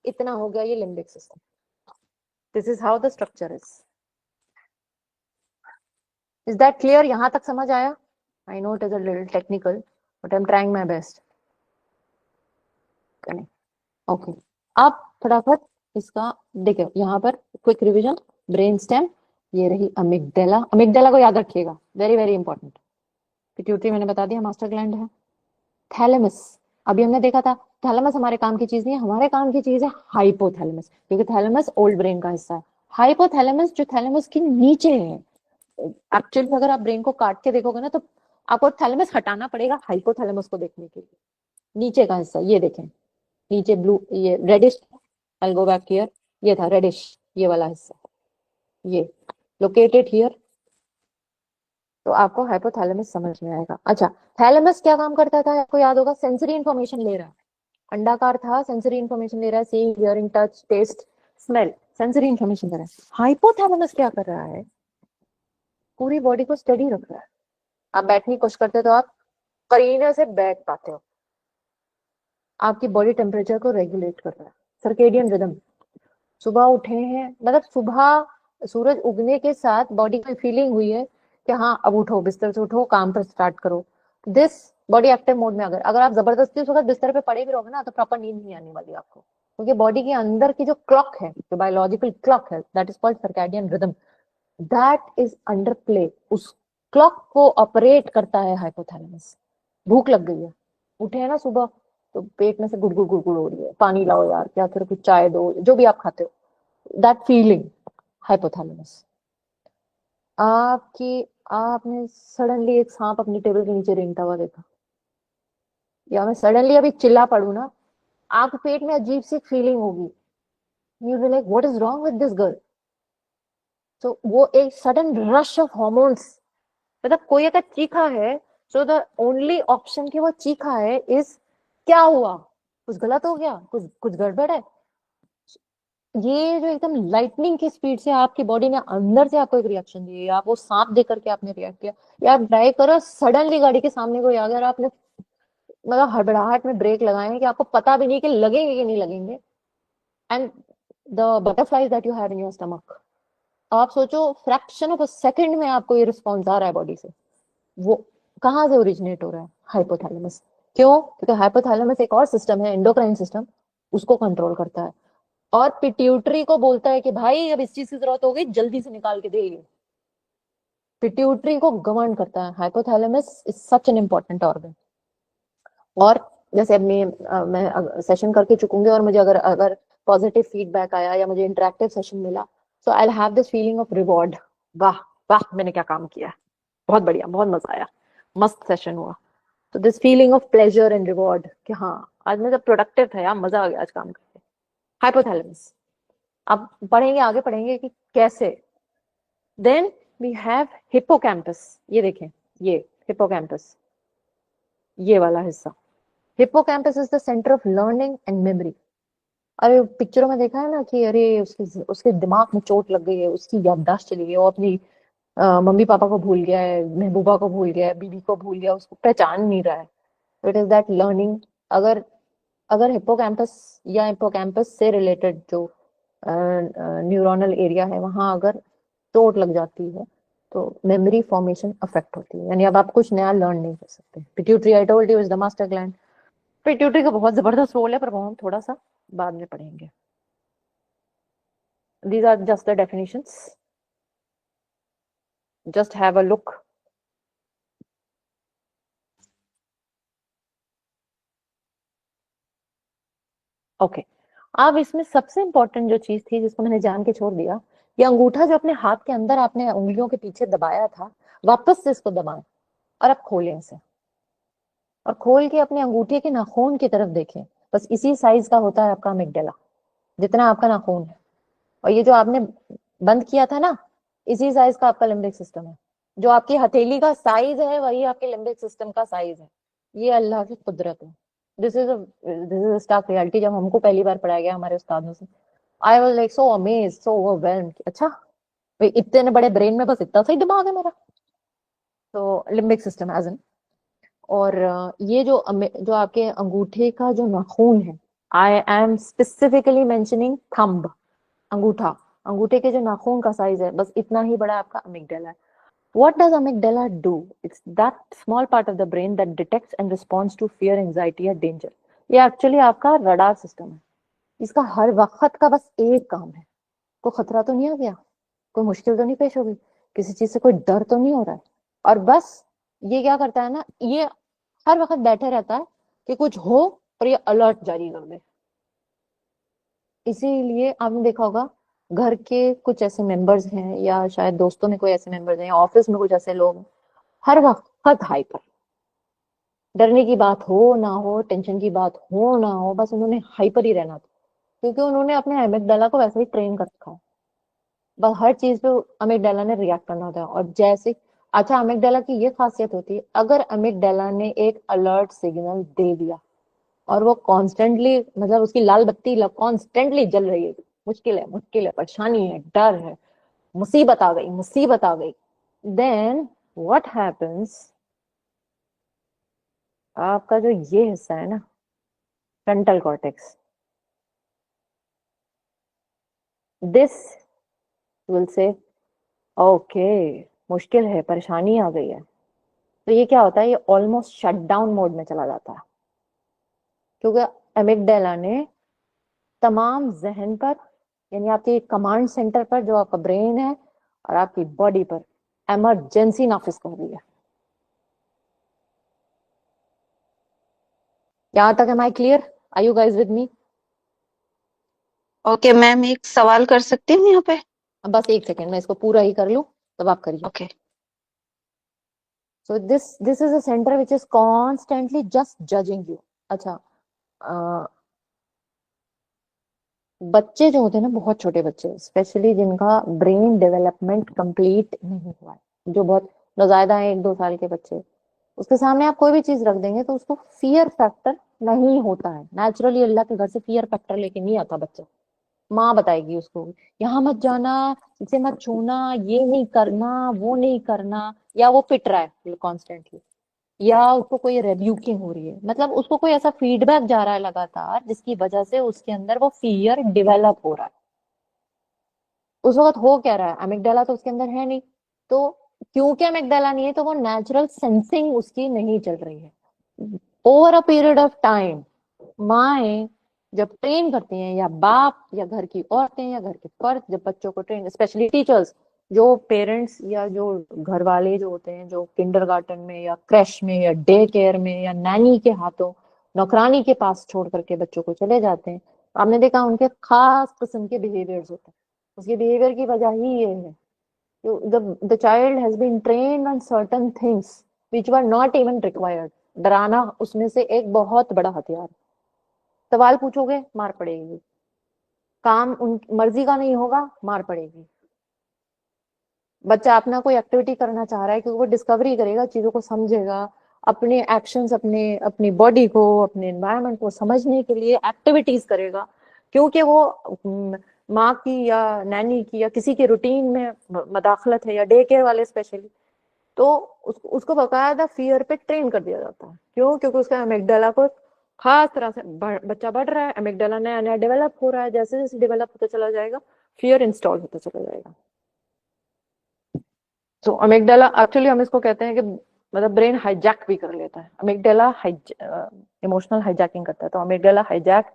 इतना हो गया ये limbic system. This is how the structure is that clear? यहां तक समझ आया? I know it is a little technical but I am trying my best. Okay, अब फटाफट इसका देखो, यहाँ पर क्विक रिवीजन। ब्रेन स्टेम, ये रही अमिगडाला। अमिगडाला को याद रखिएगा, वेरी वेरी इंपॉर्टेंट। पिट्यूटरी मैंने बता दिया मास्टर ग्लैंड है। थैलेमस, अभी हमने देखा था थैलेमस हमारे काम की चीज नहीं है, हमारे काम की चीज है हाइपोथैलेमस, क्योंकि थैलेमस ओल्ड ब्रेन का हिस्सा है। हाइपोथैलेमस जो थैलेमस के नीचे है, एक्चुअली अगर आप ब्रेन को काट के देखोगे ना तो आपको थैलेमस हटाना पड़ेगा हाइपोथैलेमस को देखने के लिए। नीचे का हिस्सा ये देखें, नीचे ब्लू, ये reddish, I go back here, ये था रेडिश, ये वाला हिस्सा, ये लोकेटेड हियर। तो आपको हाइपोथैलेमस समझ में आएगा। अच्छा, थैलेमस क्या काम करता था आपको याद होगा, सेंसरी इंफॉर्मेशन ले रहा है। अंडाकार था, सेंसरी इंफॉर्मेशन ले रहा है, seeing, hearing, touch, taste, smell, sensory information ले रहा है। हाइपोथैलेमस क्या कर रहा है, पूरी बॉडी को स्टडी रख रहा है। आप बैठने की कोशिश करते हो तो आप करीने से बैठ पाते हो, आपकी बॉडी टेम्परेचर को रेगुलेट कर रहा है। सर्केडियन रिदम, सुबह उठे हैं, मतलब सुबह सूरज उगने के साथ बॉडी को फीलिंग हुई है कि हाँ अब उठो, बिस्तर से उठो, काम पर स्टार्ट करो। दिस बॉडी एक्टिव मोड में, अगर अगर आप जबरदस्ती उस वक्त बिस्तर पे पड़े भी रहोगे ना तो प्रॉपर नींद नहीं आने वाली आपको, क्योंकि बॉडी के अंदर की जो क्लॉक है, जो बायोलॉजिकल क्लॉक है, that is called circadian rhythm, that is under play. उस क्लॉक को ऑपरेट करता है हाइपोथैलेमस। भूख लग गई है, उठे हैं ना सुबह, तो पेट में से गुड़गुड़ गुड़गुड़ हो रही है, पानी लाओ यार, या फिर कुछ चाय दो, जो भी आप खाते हो, दैट फीलिंग, हाइपोथैलेमस। आपकी, आपने सडनली एक सांप अपनी टेबल के नीचे रेंगता हुआ देखा, या मैं सडनली अभी चिल्ला पड़ू ना, आपके पेट में अजीब सी फीलिंग होगी, you be like what is wrong with this girl. तो वो एक सडन रश ऑफ हॉर्मोन्स, मतलब कोई अगर चीखा है, सो द ओनली ऑप्शन कि वो चीखा है इज क्या हुआ, कुछ गलत हो गया, कुछ कुछ गड़बड़ है। ये जो एकदम लाइटनिंग की स्पीड से आपकी बॉडी ने अंदर से आपको एक रिएक्शन दी, आप वो सांप देख करके आपने रिएक्ट किया, या आप ड्राइव करो सडनली गाड़ी के सामने कोई आ गया और आपने मतलब हड़बड़ाहट में ब्रेक लगाए हैं कि आपको पता भी नहीं कि लगेंगे कि नहीं लगेंगे, and the butterflies that you have in your stomach, आप सोचो फ्रैक्शन ऑफ अ सेकंड में आपको ये रिस्पॉन्स आ रहा है बॉडी से। वो कहाँ से ओरिजिनेट हो रहा है, हाइपोथैलेमस। क्यों? क्योंकि हाइपोथैलेमस एक और सिस्टम है, एंडोक्राइन सिस्टम, उसको कंट्रोल करता है, और पिट्यूटरी को बोलता है कि भाई अब इस चीज की जरूरत हो गई, जल्दी से निकाल के दे ये। पिट्यूटरी को गवर्न करता है hypothalamus, is such an important organ. और जैसे अब मैं सेशन करके चुकूंगी, और मुझे अगर अगर पॉजिटिव फीडबैक आया या मुझे इंटरेक्टिव सेशन मिला, so I have this feeling of reward, वाह वाह मैंने क्या काम किया, बहुत बढ़िया, बहुत मजा आया, मस्त सेशन हुआ। तो this feeling of pleasure and reward कि हाँ आज मैं जब प्रोडक्टिव था यार, मजा आ गया आज काम करके, हाइपोथैलेमस। अब पढ़ेंगे, आगे पढ़ेंगे कि कैसे। देन वी हैव हिप्पोकैम्पस, ये देखें, ये हिप्पोकैम्पस, ये वाला हिस्सा। Hippocampus is the centre of learning and memory. अरे पिक्चरों में देखा है ना कि अरे उसके उसके दिमाग में चोट लग गई है, उसकी याददाश्त चली गई है, वो अपनी मम्मी पापा को भूल गया है, महबूबा को भूल गया है, बीबी को भूल गया, उसको पहचान नहीं रहा है। It is that learning. अगर अगर हिप्पोकैम्पस या हिप्पोकैम्पस से रिलेटेड जो न्यूरोनल एरिया है वहां अगर चोट लग जाती है तो मेमोरी फॉर्मेशन अफेक्ट होती है, यानी अब आप कुछ नया लर्न नहीं कर सकते। Pituitary, I told you, is the master gland. Pituitary का बहुत जबरदस्त रोल है, पर वो हम थोड़ा सा बाद में पढ़ेंगे। These are just the definitions. Just have a look. Okay अब इसमें सबसे इंपॉर्टेंट जो चीज थी जिसको मैंने जान के छोड़ दिया, ये अंगूठा जो अपने हाथ के अंदर आपने उंगलियों के पीछे दबाया था, वापस से इसको दबाएं और अब खोलें इसे, और खोल के अपने अंगूठे के नाखून की तरफ देखें। बस इसी साइज का होता है आपका अमिगडाला, जितना आपका नाखून है। और ये जो आपने बंद किया था ना, इसी साइज का आपका लिम्बिक सिस्टम है। जो आपकी हथेली का साइज है वही आपके लिम्बिक सिस्टम का साइज है। ये अल्लाह की कुदरत है। This is stark reality. जब हमको पहली बार पढ़ाया गया हमारे उस्तादों से, I was like so amazed, so overwhelmed. अच्छा भाई इतने बड़े ब्रेन में बस इतना सही दिमाग है मेरा। तो लिम्बिक सिस्टम एज एन, और ये जो आपके अंगूठे का जो नाखून है, I am specifically mentioning thumb, अंगूठा, अंगूठे के जो नाखून का साइज है बस इतना ही बड़ा आपका अमिगडाला है। What does amygdala do? It's that small part of the brain that detects and responds to fear, anxiety or danger. ये एक्चुअली आपका रडार सिस्टम है। इसका हर वक्त का बस एक काम है, कोई खतरा तो नहीं आ गया, कोई मुश्किल तो नहीं पेश होगी, किसी चीज से कोई डर तो नहीं हो रहा है। और बस ये क्या करता है ना, ये हर वक्त बैठे रहता है कि कुछ हो और ये अलर्ट जारी कर दे। इसीलिए आपने देखा होगा घर के कुछ ऐसे मेंबर्स हैं, या शायद दोस्तों में कोई ऐसे मेंबर्स हैं, या ऑफिस में कुछ ऐसे लोग हैं, हर वक्त हाइपर। डरने की बात हो ना हो, टेंशन की बात हो ना हो, बस उन्होंने हाइपर ही रहना था, क्योंकि उन्होंने अपने अमिगडाला को वैसे ही ट्रेन कर रखा है। बस हर चीज पे अमिगडाला ने रिएक्ट करना होता है। और जैसे, अच्छा अमिगडाला की ये खासियत होती है, अगर अमिगडाला ने एक अलर्ट सिग्नल दे दिया और वो कॉन्स्टेंटली, मतलब उसकी लाल बत्ती कॉन्स्टेंटली जल रही है, मुश्किल है, परेशानी है, डर है, मुसीबत आ गई, मुसीबत आ गई, देन व्हाट हैपेंस, आपका जो ये हिस्सा है ना, frontal cortex, this will say okay, मुश्किल है, परेशानी आ गई है। तो ये क्या होता है, ये ऑलमोस्ट शट डाउन मोड में चला जाता है, क्योंकि अमिगडाला ने तमाम जहन पर, यानी आपके कमांड सेंटर पर जो आपका ब्रेन है और आपकी बॉडी पर इमरजेंसी नाफिज कर दी है। यहां तक am I clear? Are you guys with me? Okay ma'am, एक सवाल कर सकती हूँ यहाँ पे? बस एक सेकेंड, मैं इसको पूरा ही कर लूं तब आप करिए। Okay. So this is a centre which is constantly just judging you. अच्छा, बच्चे जो होते हैं ना, बहुत छोटे बच्चे स्पेशली, जिनका ब्रेन डेवलपमेंट कंप्लीट नहीं हुआ है, जो बहुत नौजायदा है, 1-2 साल के बच्चे, उसके सामने आप कोई भी चीज रख देंगे तो उसको फियर फैक्टर नहीं होता है। नेचुरली अल्लाह के घर से फियर फैक्टर लेके नहीं आता बच्चा। माँ बताएगी उसको, यहाँ मत जाना, इसे मत छूना, ये नहीं करना, वो नहीं करना, या वो पिट रहा है कॉन्स्टेंटली, या उसको कोई रेब्यूकिंग हो रही है, मतलब उसको कोई ऐसा फीडबैक जा रहा है लगातार जिसकी वजह से उसके अंदर वो फियर डेवलप हो रहा है। उस वक्त हो क्या रहा है, अमिगडाला तो उसके अंदर है नहीं, तो क्योंकि अमिगडाला नहीं है तो वो नेचुरल सेंसिंग उसकी नहीं चल रही है। Over a period of time माए जब ट्रेन करती हैं, या बाप या घर की औरतें या घर के फर्द जब बच्चों को ट्रेन, स्पेशली टीचर्स, जो पेरेंट्स या जो घर वाले जो होते हैं, जो किंडरगार्टन में या क्रैश में या डे केयर में या नैनी के हाथों, नौकरानी के पास छोड़ करके बच्चों को चले जाते हैं, आपने देखा उनके खास किस्म के बिहेवियर्स होते हैं। उसके बिहेवियर की वजह ही ये है, the child has been trained on certain things which were not even required। डराना उसमें से एक बहुत बड़ा हथियार। सवाल पूछोगे मार पड़ेगी, काम उन मर्जी का नहीं होगा मार पड़ेगी। बच्चा अपना कोई एक्टिविटी करना चाह रहा है क्योंकि वो डिस्कवरी करेगा, चीजों को समझेगा, अपने एक्शंस, अपने अपनी बॉडी को, अपने एनवायरनमेंट को समझने के लिए एक्टिविटीज करेगा, क्योंकि वो माँ की या नैनी की या किसी के रूटीन में मदाखलत है, या डे केयर वाले स्पेशली, तो उसको बकायदा फियर पे ट्रेन कर दिया जाता है। क्यों? क्योंकि उसका अमिगडाला को खास तरह से बच्चा बढ़ रहा है, अमिगडाला नया नया डेवलप हो रहा है, जैसे जैसे डेवलप होता चला जाएगा फियर इंस्टॉल होता चला जाएगा। तो अमिगडाला एक्चुअली हम इसको कहते हैं कि मतलब ब्रेन हाईजैक भी कर लेता है। अमिगडाला इमोशनल हाईजैकिंग करता है, तो amygdala hijack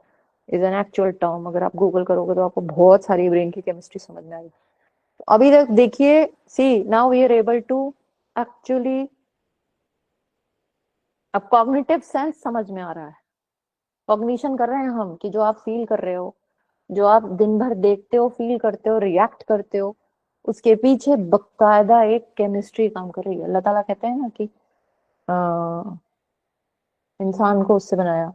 is an actual term. अगर आप गूगल करोगे तो आपको बहुत सारी ब्रेन की केमिस्ट्री समझ में आएगी। तो अभी तक देखिए, see now we are able to actually, अब कॉग्निटिव सेंस समझ में आ रहा है, कॉग्निशन कर रहे हैं हम कि जो आप फील कर रहे हो, जो आप दिन भर देखते हो, फील करते हो, रिएक्ट करते हो, उसके पीछे बकायदा एक केमिस्ट्री काम कर रही है। अल्लाह ताला कहते हैं ना कि इंसान को उससे बनाया,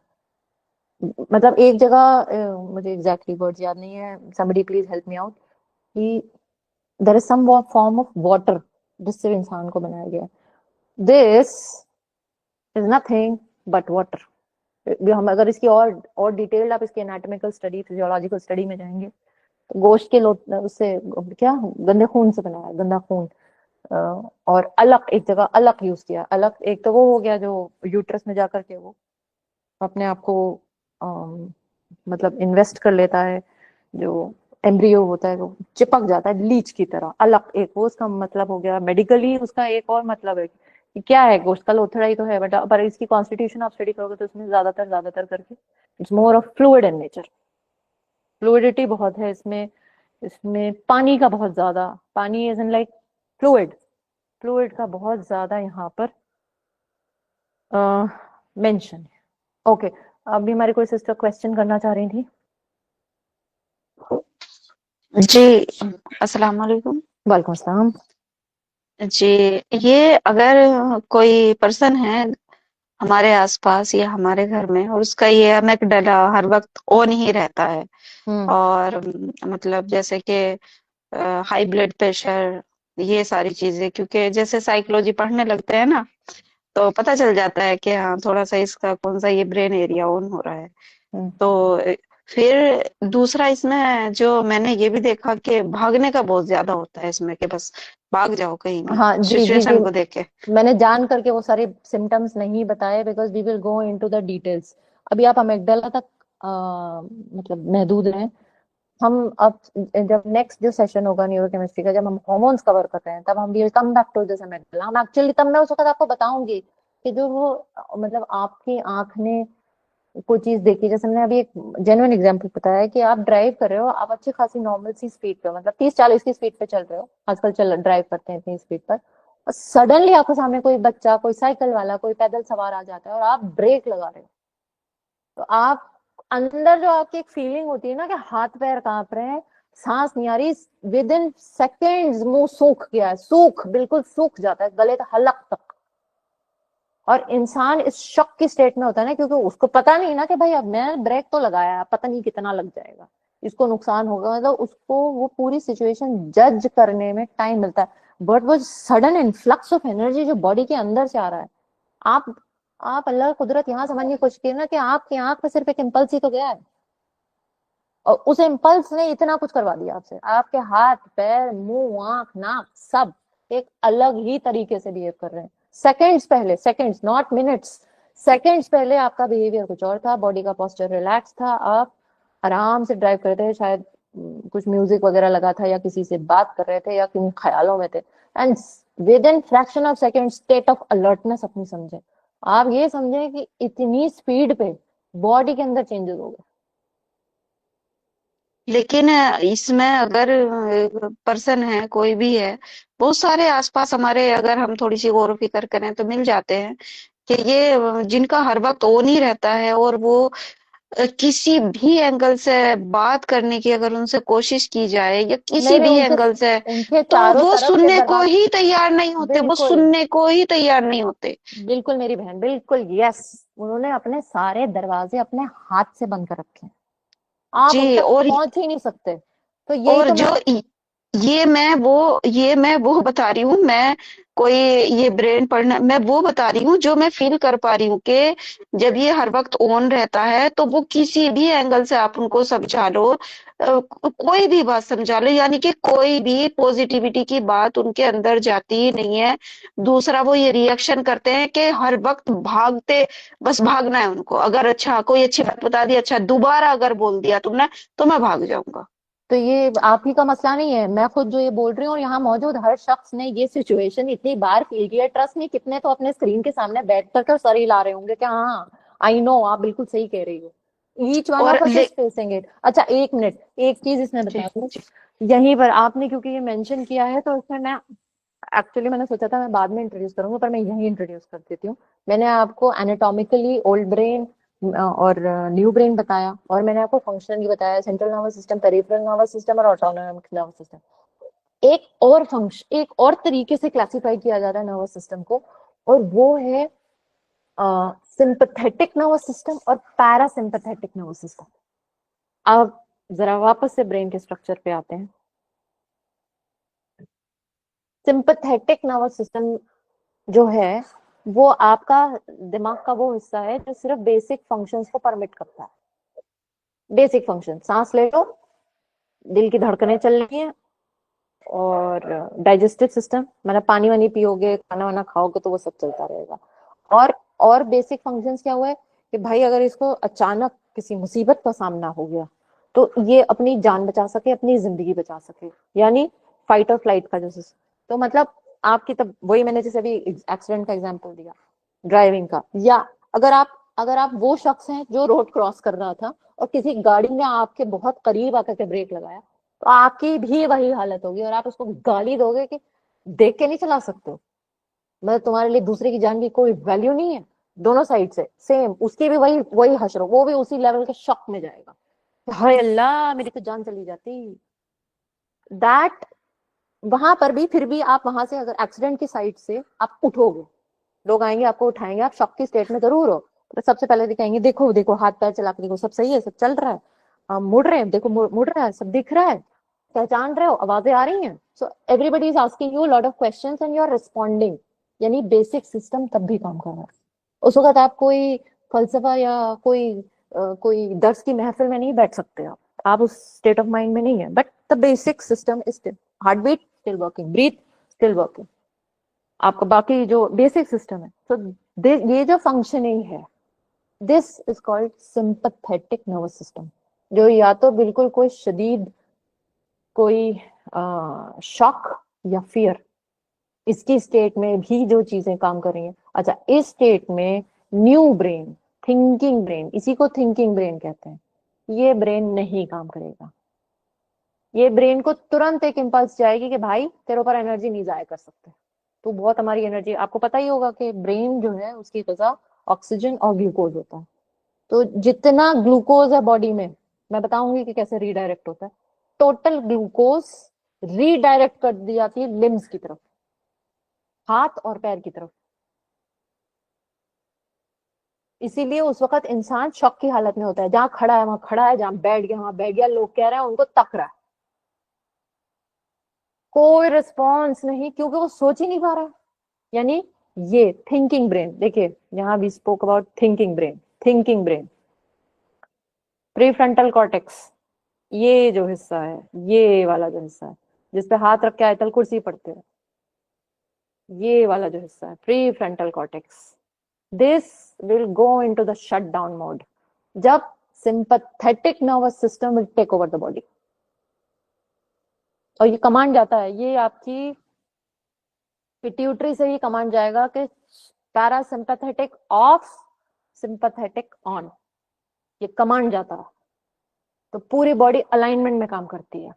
मतलब एक जगह मुझे एग्जैक्टली वर्ड्स याद नहीं है, somebody please help me out, कि there is some form of water जिससे इंसान को बनाया गया। This is nothing but water. हम अगर इसकी और डिटेल्ड आप इसकी एनाटॉमिकल स्टडी, फिजियोलॉजिकल स्टडी में जाएंगे तो गोश्त के लो उससे क्या गंदे खून से बनाया, गंदा खून। और अलग एक जगह अलग यूज किया, अलग एक तो वो हो गया जो यूट्रस में जाकर के वो अपने आप को मतलब इन्वेस्ट कर लेता है, जो एम्ब्रियो होता है वो चिपक जाता है लीच की तरह, अलग एक वो उसका मतलब हो गया। मेडिकली उसका एक और मतलब है कि क्या है, गोश्त का लोथड़ा ही तो है, बट पर इसकी कॉन्स्टिट्यूशन आप स्टडी करोगे तो इसमें ज्यादातर करके it's more of fluid in nature. Fluidity बहुत है इसमें, इसमें पानी का बहुत ज्यादा, पानी is in like fluid, fluid का बहुत ज्यादा यहाँ पर मेंशन है। ओके, अभी हमारी कोई सिस्टर क्वेश्चन करना चाह रही थी। जी, अस्सलाम वालेकुम। वालेकुम अस्सलाम। जी, ये अगर कोई पर्सन है हमारे आसपास या हमारे घर में और उसका ये अमेगडाला हर वक्त ऑन ही रहता है हम्म और मतलब जैसे कि हाई ब्लड प्रेशर, ये सारी चीजें, क्योंकि जैसे साइकोलॉजी पढ़ने लगते हैं ना तो पता चल जाता है कि हाँ थोड़ा सा इसका कौन सा ये ब्रेन एरिया ऑन हो रहा है। हम्म। तो फिर दूसरा इसमें जो मैंने ये भी देखा कि भागने का बहुत ज्यादा होता है इसमें, कि बस भाग जाओ कहीं भी हाँ जी जी जी, सिचुएशन को देख के। मैंने जान करके वो सारे सिम्टम्स नहीं बताए because we will go into the details. अभी आप अमेगडाला तक मतलब महदूद हैं। हम अब जब नेक्स्ट जो सेशन होगा न्यूरोकेमिस्ट्री का, जब हम हॉर्मोन्स कवर कर रहे हैं, तब हम will come back to this amygdala. हम एक्चुअली तब मैं उस वक्त आपको बताऊंगी कि जो वो मतलब आपकी आंख ने कोई चीज देखी, जैसे मैंने अभी एक जेन्युइन एग्जांपल बताया कि आप ड्राइव कर रहे हो, आप अच्छी खासी नॉर्मल सी स्पीड पे, मतलब 30-40 की स्पीड पे चल रहे हो, आजकल चल ड्राइव करते हैं इतनी स्पीड पर, और सडनली आपके सामने कोई बच्चा, कोई साइकिल वाला, कोई पैदल सवार आ जाता है और आप ब्रेक लगा रहे हो, तो आप अंदर जो आपकी एक फीलिंग होती है ना कि हाथ पैर कांप रहे हैं, सांस नहीं आ रही, विद इन सेकेंड्स मुंह सूख गया है, सूख बिल्कुल सूख जाता है गले तक, हलक तक। और इंसान इस शॉक की स्टेट में होता है ना, क्योंकि उसको पता नहीं ना कि भाई अब मैं ब्रेक तो लगाया, पता नहीं कितना लग जाएगा, इसको नुकसान होगा, मतलब उसको वो पूरी सिचुएशन जज करने में टाइम मिलता है। बट वो सडन इन्फ्लक्स ऑफ एनर्जी जो बॉडी के अंदर से आ रहा है, आप आप अल्लाह की कुदरत यहाँ समझने की कोशिश की ना कि आपकी आंख में सिर्फ एक इम्पल्स ही तो गया है, और उस इम्पल्स ने इतना कुछ करवा दिया आपसे, आपके हाथ पैर मुंह आंख नाक सब एक अलग ही तरीके से बिहेव कर रहे हैं। सेकंड्स पहले, सेकंड्स नॉट मिनट्स, सेकंड्स पहले आपका बिहेवियर कुछ और था, बॉडी का पोस्चर रिलैक्स था, आप आराम से ड्राइव कर रहे थे, शायद कुछ म्यूजिक वगैरह लगा था, या किसी से बात कर रहे थे, या किन ख्यालों में थे, and with in fraction of second state of alertness अपनी समझे। आप ये समझे कि इतनी स्पीड पे बॉडी के अंदर चेंजेस हो गए। लेकिन इसमें अगर पर्सन है कोई भी है, बहुत सारे आसपास हमारे, अगर हम थोड़ी सी गौर फिक्र करें तो मिल जाते हैं कि ये जिनका हर वक्त ऑन ही रहता है और वो किसी भी एंगल से बात करने की अगर उनसे कोशिश की जाए या नहीं किसी नहीं, भी उनके एंगल से, उनके तो चारों वो तरफ के सुनने को दरवाजे, ही तैयार नहीं होते, वो बिल्कुल सुनने को ही तैयार नहीं होते। बिल्कुल मेरी बहन, बिल्कुल यस, उन्होंने अपने सारे दरवाजे अपने हाथ से बंद कर रखे हैं, आप उस जी। तक पहुंच ही नहीं सकते। तो यही और तो मैं, जो ये मैं वो बता रही हूँ, मैं कोई ये ब्रेन पढ़ना, मैं वो बता रही हूँ जो मैं फील कर पा रही हूँ कि जब ये हर वक्त ऑन रहता है तो वो किसी भी एंगल से आप उनको समझा लो, कोई भी बात समझा लो, यानी कि कोई भी पॉजिटिविटी की बात उनके अंदर जाती ही नहीं है। दूसरा, वो ये रिएक्शन करते हैं कि हर वक्त भागते, बस भागना है उनको। अगर अच्छा कोई अच्छी बात बता दी, अच्छा दोबारा अगर बोल दिया तुमने, तो मैं भाग जाऊंगा। तो ये आप ही का मसला नहीं है, मैं खुद जो ये बोल रही हूँ और यहाँ मौजूद हर शख्स ने ये सिचुएशन इतनी बार फील की है, ट्रस्ट नहीं, कितने तो अपने स्क्रीन के सामने बैठ करके सर हिला रहे होंगे कि हाँ आई नो, आप बिल्कुल सही कह रही हो। ईच वन और ऑफ अस ले इज फेसिंग इट। अच्छा एक मिनट, एक चीज इसमें जी बता दूं, जी यहीं पर आपने क्योंकि ये मेंशन किया है तो इसमें मैं एक्चुअली मैंने सोचा था मैं बाद में इंट्रोड्यूस करूंगा, पर मैं यही इंट्रोड्यूस कर देती हूँ। मैंने आपको एनाटॉमिकली ओल्ड ब्रेन और न्यू ब्रेन बताया, और मैंने आपको फंक्शनली बताया central nervous system, peripheral nervous system और ऑटोनॉमिक नर्वस सिस्टम। एक और फंक्शन, एक और तरीके से क्लासिफाई किया जाता है नर्वस सिस्टम को, और वो है सिंपैथेटिक नर्वस सिस्टम और पैरासिम्पैथेटिक नर्वस सिस्टम। अब जरा वापस से ब्रेन के स्ट्रक्चर पे आते हैं। सिंपैथेटिक नर्वस सिस्टम जो है वो आपका दिमाग का वो हिस्सा है जो सिर्फ बेसिक फंक्शंस को परमिट करता है। बेसिक फंक्शन, सांस ले लो, दिल की धड़कनें चल रही हैं, और डाइजेस्टिव सिस्टम, मतलब पानी वानी पियोगे, खाना वाना खाओगे तो वो सब चलता रहेगा। और बेसिक फंक्शंस क्या हुआ है कि भाई अगर इसको अचानक किसी मुसीबत का सामना हो गया तो ये अपनी जान बचा सके, अपनी जिंदगी बचा सके, यानी फाइट और फ्लाइट का जो सिस्टम। तो मतलब आपकी तब वही मैंने जैसे अभी एक्सीडेंट का एग्जांपल दिया, ड्राइविंग का, या अगर आप वो शख्स हैं जो रोड क्रॉस कर रहा था और किसी गाड़ी ने आपके बहुत करीब आकर के ब्रेक लगाया, तो आपकी भी वही हालत होगी, और आप उसको गाली दोगे कि देख के नहीं चला सकते हो, मतलब तुम्हारे लिए दूसरे की जान की कोई वैल्यू नहीं है। दोनों साइड से सेम, उसकी भी वही वही हश्र, वो भी उसी लेवल के शक में जाएगा, हाय अल्लाह मेरी तो जान चली जाती। दैट, वहां पर भी फिर भी आप वहां से अगर एक्सीडेंट की साइड से आप उठोगे, लोग आएंगे आपको उठाएंगे, आप शॉक की स्टेट में जरूर हो, तो सबसे पहले दिखाएंगे देखो देखो हाथ पैर चला के देखो सब सही है, सब चल रहा है, हम मुड़ रहे हैं, देखो मुड़ रहा है, सब दिख रहा है, पहचान रहे हो, आवाजें आ रही हैं। So everybody is asking you lot of questions and you are responding, यानी बेसिक सिस्टम तब भी काम कर रहा है। उस वक्त आप कोई फलसफा या कोई दर्स की महफिल में नहीं बैठ सकते, आप उस स्टेट ऑफ माइंड में नहीं है, but the basic system is still, heart beat still working, breath still working, आपका बाकी जो बेसिक सिस्टम है। तो ये जो फंक्शनिंग है, this is called sympathetic nervous system, जो या तो बिल्कुल कोई शदीद कोई शॉक या फियर, इसकी स्टेट में भी जो चीजें काम कर रही हैं। अच्छा, इस स्टेट में न्यू ब्रेन, थिंकिंग ब्रेन, इसी को थिंकिंग ब्रेन कहते हैं, ये ब्रेन नहीं काम करेगा। ये ब्रेन को तुरंत एक इम्पल्स जाएगी कि भाई तेरे ऊपर एनर्जी नहीं जाया कर सकते, तो बहुत हमारी एनर्जी, आपको पता ही होगा कि ब्रेन जो है उसकी गजा ऑक्सीजन और ग्लूकोज होता है, तो जितना ग्लूकोज है बॉडी में, मैं बताऊंगी कि कैसे रीडायरेक्ट होता है, टोटल ग्लूकोज रीडायरेक्ट कर दी जाती है लिम्स की तरफ, हाथ और पैर की तरफ। इसीलिए उस वक्त इंसान शॉक की हालत में होता है, जहां खड़ा है वहां खड़ा है, जहां बैठ गया वहां बैठ गया, लोग कह रहे हैं उनको तक रहा है, कोई रिस्पॉन्स नहीं, क्योंकि वो सोच ही नहीं पा रहा। यानी ये थिंकिंग ब्रेन, देखिए यहां भी spoke about thinking brain, thinking brain, prefrontal cortex, ये जो हिस्सा है, ये वाला जो हिस्सा है जिसपे हाथ रख के आयतल कुर्सी पढ़ते हैं, ये वाला जो हिस्सा है prefrontal cortex, this will go into the shut down mode जब sympathetic nervous system will take over the body, और ये कमांड जाता है, ये आपकी पिट्यूटरी से ही कमांड जाएगा कि पैरासिम्पैथेटिक ऑफ, सिंपैथेटिक ऑन, ये कमांड जाता है, तो पूरी बॉडी अलाइनमेंट में काम करती है,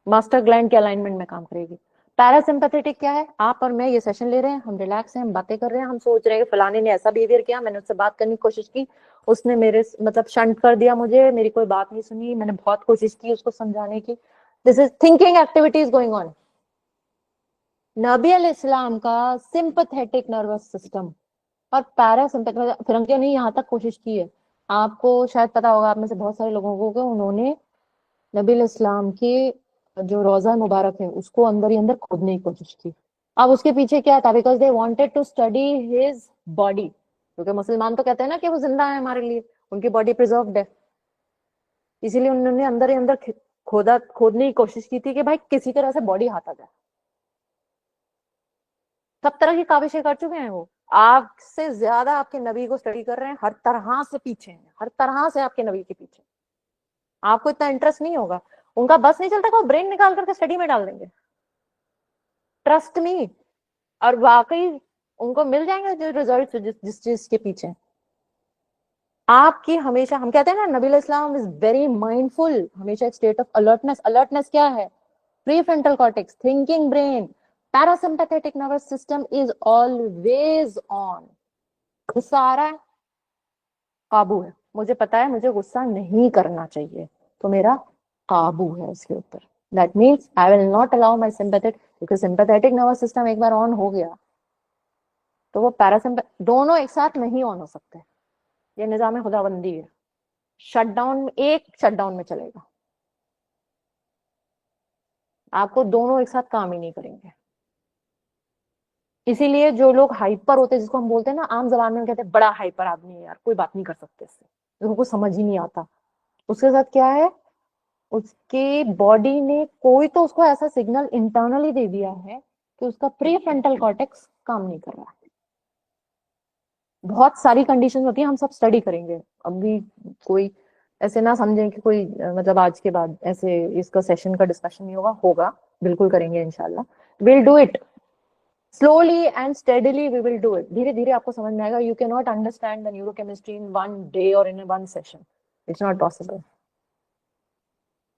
मास्टर ग्लैंड के अलाइनमेंट में काम करेगी। पैरासिम्पैथेटिक क्या है, आप और मैं ये सेशन ले रहे हैं, हम रिलैक्स हैं, हम बातें कर रहे हैं, हम सोच रहे हैं कि फलाने ने ऐसा बिहेवियर किया, मैंने उससे बात करने की कोशिश की, उसने मेरे मतलब शंट कर दिया मुझे, मेरी कोई बात नहीं सुनी, मैंने बहुत कोशिश की उसको समझाने की, this is thinking activities going on. नबी अल इस्लाम का सिंपैथेटिक नर्वस सिस्टम और पैरासिम्पैथेटिक, फिरंगियों ने यहाँ तक कोशिश की है, आपको शायद पता होगा, आप में से बहुत सारे लोगों को कि उन्होंने नबी अल इस्लाम के जो रोजा मुबारक है उसको अंदर ही अंदर खोदने की कोशिश की। अब उसके पीछे क्या था, because they wanted to study his body, क्योंकि मुसलमान तो कहते हैं ना कि वो जिंदा है हमारे लिए, उनकी बॉडी प्रिजर्व्ड है, इसीलिए उन्होंने अंदर ही अंदर खोदने की कोशिश की थी कि भाई किसी तरह से बॉडी हाथ आ जाए। सब तरह की काविशें कर चुके हैं वो, आपसे ज्यादा आपके नबी को स्टडी कर रहे हैं, हर तरह से पीछे हैं, हर तरह से आपके नबी के पीछे, आपको इतना इंटरेस्ट नहीं होगा, उनका बस नहीं चलता कि वो ब्रेन निकाल करके स्टडी में डाल देंगे, ट्रस्ट मी, और वाकई उनको मिल जाएंगे जो रिजल्ट जिस जिस चीज के पीछे। आपकी हमेशा, हम कहते हैं ना नबी इस्लाम इज वेरी माइंडफुल, हमेशा एक स्टेट ऑफ अलर्टनेस। अलर्टनेस क्या है? Prefrontal cortex, thinking brain, parasympathetic nervous system is always on. गुस्सा आ रहा है, काबू है, मुझे पता है मुझे गुस्सा नहीं करना चाहिए, तो मेरा काबू है उसके ऊपर। That means I will not allow my sympathetic, क्योंकि सिंपैथेटिक नर्वस सिस्टम एक बार ऑन हो गया तो वो पैरासिम्पैथ, दोनों एक साथ नहीं ऑन हो सकते। ये निजाम खुदाबंदी है। शटडाउन, एक शटडाउन में चलेगा, आपको दोनों एक साथ काम ही नहीं करेंगे। इसीलिए जो लोग हाइपर होते हैं, जिसको हम बोलते हैं ना आम जबान में, हम कहते हैं बड़ा हाइपर आदमी है यार, कोई बात नहीं कर सकते इससे, उनको समझ ही नहीं आता। उसके साथ क्या है, उसके बॉडी ने कोई तो उसको ऐसा सिग्नल इंटरनली दे दिया है कि उसका प्री फ्रंटल कॉर्टेक्स काम नहीं कर रहा है। बहुत सारी कंडीशन होती है, हम सब स्टडी करेंगे। अभी कोई ऐसे ना समझें कि कोई मतलब आज के बाद ऐसे इसका सेशन का डिस्कशन नहीं होगा, होगा, बिल्कुल करेंगे इंशाल्लाह। Will do it slowly and steadily, we will do it. धीरे धीरे आपको समझ में आएगा। You can not understand the neurochemistry in one day और in one session, it's not possible.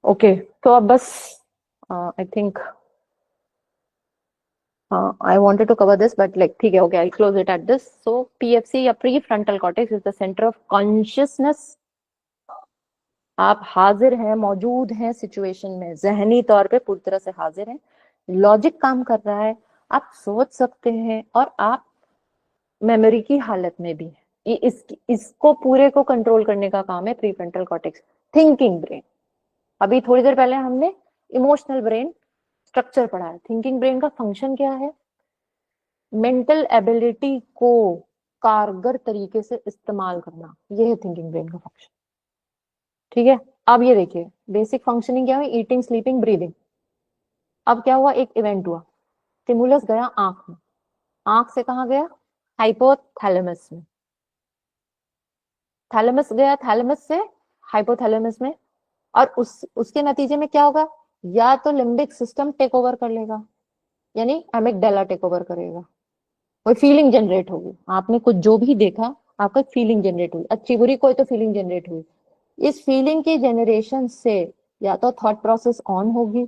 Okay, तो अब बस I think I wanted to cover this, but like, ठीक है, okay, I'll close it at this. So, PFC या prefrontal cortex is the center of consciousness. आप हाजिर हैं, मौजूद हैं सिचुएशन में, जहनी तौर पे पूरी तरह से हाजिर हैं, लॉजिक काम कर रहा है, आप सोच सकते हैं, और आप मेमोरी की हालत में भी हैं। इसको पूरे को कंट्रोल करने का काम है प्रीफ्रंटल कॉर्टेक्स, थिंकिंग ब्रेन। अभी थोड़ी देर पहले हमने इमोशनल ब्रेन स्ट्रक्चर पढ़ा है। थिंकिंग ब्रेन का फंक्शन क्या है? मेंटल एबिलिटी को कारगर तरीके से इस्तेमाल करना, यह है थिंकिंग ब्रेन का फंक्शन। ठीक है, अब ये देखिए बेसिक फंक्शनिंग क्या हुई, ईटिंग, स्लीपिंग, ब्रीदिंग। अब क्या हुआ, एक इवेंट हुआ, स्टिमुलस गया आंख में, आंख से कहाँ गया, हाइपोथैलेमस में, थैलेमस गया, थैलेमस से हाइपोथैलेमस में, और उसके नतीजे में क्या होगा, या तो लिम्बिक सिस्टम टेक ओवर कर लेगा, यानी एमिगडाला टेक ओवर करेगा, कोई फीलिंग जनरेट होगी, आपने कुछ जो भी देखा, आपका फीलिंग जनरेट हुई, अच्छी बुरी कोई तो फीलिंग जनरेट हुई। इस फीलिंग के जनरेशन से या तो थॉट प्रोसेस ऑन होगी,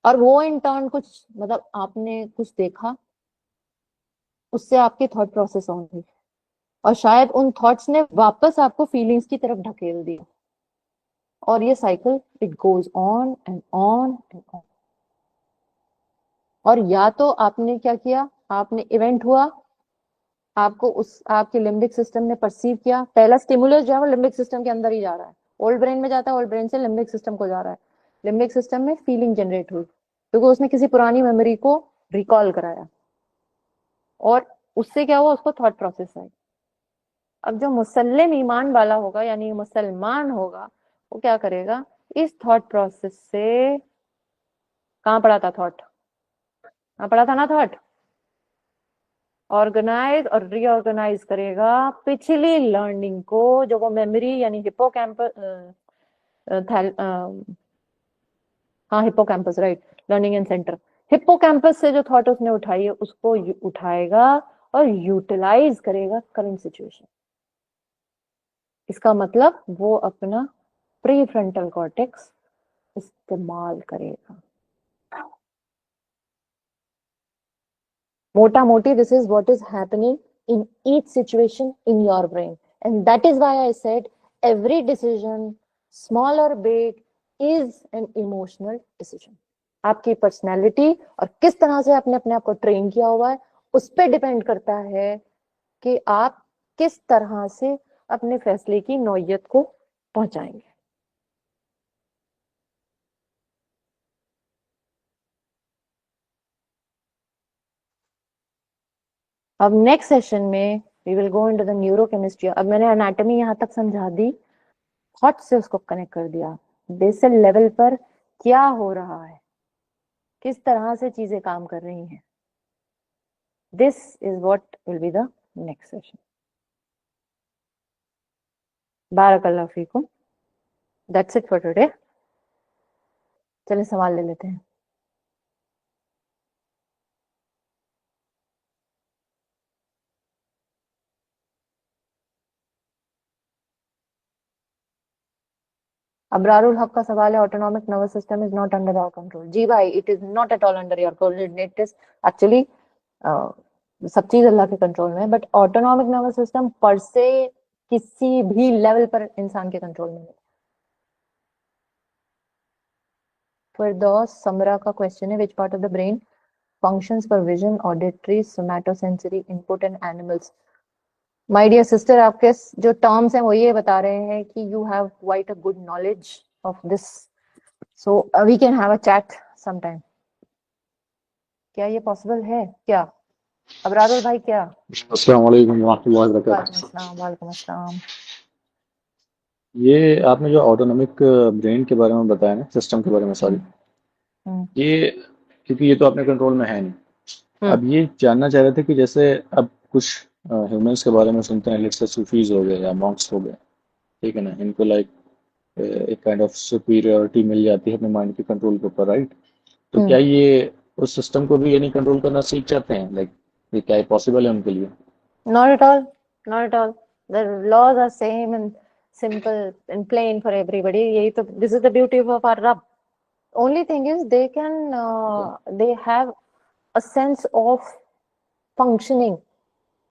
और वो इन टर्न कुछ, मतलब आपने कुछ देखा, उससे आपकी थॉट प्रोसेस ऑन हुई, और शायद उन थॉट्स ने वापस आपको फीलिंग्स की तरफ ढकेल दिया, और ये cycle it goes on and on and on. और या तो आपने क्या किया, आपने इवेंट हुआ, आपको उस आपके लिम्बिक सिस्टम ने परसीव किया, पहला स्टिमुलस जो है वो लिम्बिक सिस्टम के अंदर ही जा रहा है, ओल्ड ब्रेन में जाता है, ओल्ड ब्रेन से लिम्बिक सिस्टम को जा रहा है, लिम्बिक सिस्टम में फीलिंग जनरेट हुई क्योंकि उसने किसी पुरानी मेमोरी को रिकॉल कराया, और उससे क्या हुआ, उसको थॉट प्रोसेस आई। अब जो मुसल्लिम ईमान वाला होगा, यानी मुसलमान होगा, वो क्या करेगा, इस थॉट प्रोसेस से, कहाँ पड़ा था थॉट, कहाँ पड़ा था ना थॉट, ऑर्गेनाइज और रीऑर्गेनाइज करेगा पिछली लर्निंग को, जो वो मेमोरी यानी हिप्पोकैम्पस, हाँ hippocampus, right, learning and centre, hippocampus से जो थॉट उसने उठाई है उसको उठाएगा और यूटिलाइज करेगा करंट सिचुएशन। इसका मतलब वो अपना प्री फ्रंटल कॉर्टेक्स इस्तेमाल करेगा। मोटा मोटी this is what is happening in each situation in your brain, and that is why I said every decision, small और big, is an emotional decision. आपकी पर्सनैलिटी और किस तरह से आपने अपने आप को ट्रेन किया हुआ है, उस पर डिपेंड करता है कि आप किस तरह से अपने फैसले की नौयत को पहुंचाएंगे। अब नेक्स्ट सेशन में we will go into the neurochemistry. अब मैंने एनाटॉमी यहां तक समझा दी, थॉट से उसको कनेक्ट कर दिया, बेसल लेवल पर क्या हो रहा है, किस तरह से चीजें काम कर रही हैं। This is what will be the next session. बारकल्लाह फीकुम, दैट्स इट फॉर टुडे। चलिए सवाल ले लेते हैं। अबरारुल हक का सवाल है, autonomic nervous system is not under our control. जी भाई, it is not at all under your control, it is actually सब चीज अल्लाह के कंट्रोल में है, बट ऑटोनॉमिक नर्वस सिस्टम पर से किसी भी लेवल पर इंसान के कंट्रोल में नहीं। फिरदौस समरा का क्वेश्चन है, which part of the brain functions for vision, auditory, somatosensory input in animals? My dear sister, आपके जो टर्म्स हैं वो ये बता रहे हैं कि you have quite a good knowledge of this, so we can have a chat sometime. क्या ये पॉसिबल है क्या अबरारुल भाई? क्या? अस्सलाम वालेकुम रहमतुल्लाहि व वालेकुम बरकातहू। अस्सलाम, वालेकुम अस्सलाम। ये आपने जो ऑटोनॉमिक ब्रेन के बारे में बताया ना, सिस्टम के बारे में, सॉरी, हम्म ये क्योंकि ये तो अपने कंट्रोल में है नहीं। हम्म अब ये जानना चाह रहे थे कि जैसे अब कुछ ह्यूमंस के बारे में सुनते हैं, जैसे सूफीज हो गए या मॉन्क्स हो गए, ठीक है ना, इनको लाइक एक काइंड ऑफ सुपीरियरिटी मिल जाती है अपने माइंड के कंट्रोल के ऊपर, राइट? तो हम्म क्या ये उस सिस्टम को भी यानी कंट्रोल करना सीख जाते हैं, लाइक ये क्या पॉसिबल है उनके लिए? Not at all. Not at all. The laws are same and simple and plain for everybody. यही तो, this is the beauty of our Rabb. Only thing is they can they have a sense of functioning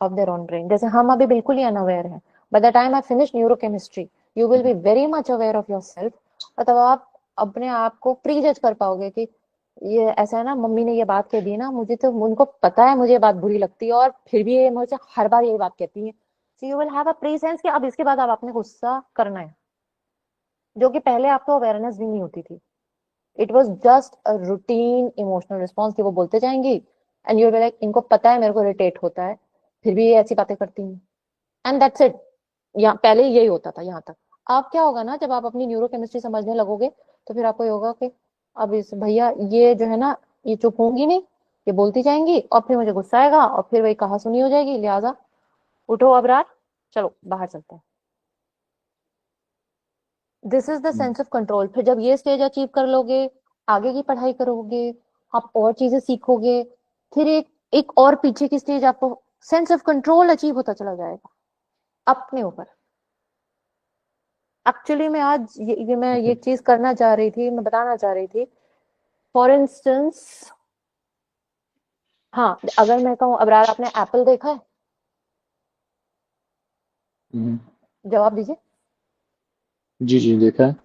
of their own brain. जैसे हम अभी बिल्कुल ही unaware हैं. By the time I finish neurochemistry, you will be very much aware of yourself. और तब आप अपने आप को प्री जज कर पाओगे कि ये ऐसा है ना, मम्मी ने ये बात कह दी ना, मुझे तो उनको पता है मुझे ये बात बुरी लगती है और फिर भी ये मुझे हर बार यही बात कहती है। So you will have a pre sense कि अब इसके बाद अब आपने गुस्सा करना है, जो कि पहले आपको अवेयरनेस भी नहीं होती थी। It was just a routine emotional response कि वो बोलते जाएंगी एंड यू विल लाइक इनको पता है मेरे को इरिटेट होता है, फिर भी ये ऐसी बातें करती हैं एंड दैट्स इट। यहाँ पहले यही होता था यहाँ तक। अब क्या होगा ना, जब आप अपनी न्यूरोकेमिस्ट्री समझने लगोगे तो फिर आपको ये होगा कि अब इस भैया ये जो है ना, ये चुप होंगी नहीं, ये बोलती जाएंगी और फिर मुझे गुस्सा आएगा और फिर वही कहा सुनी हो जाएगी, लिहाजा उठो अबरार, चलो बाहर चलते हैं। This is the sense of control. फिर जब ये स्टेज अचीव कर लोगे, आगे की पढ़ाई करोगे, आप और चीजें सीखोगे, फिर एक और पीछे की स्टेज आपको सेंस ऑफ कंट्रोल अचीव होता चला जाएगा अपने ऊपर। एक्चुअली मैं आज मैं ये चीज करना चाह रही थी, मैं बताना चाह रही थी। फॉर इंस्टेंस, हाँ, अगर मैं कहूँ अबरार आपने एप्पल देखा है? हम्म, जवाब दीजिए। जी जी, देखा है।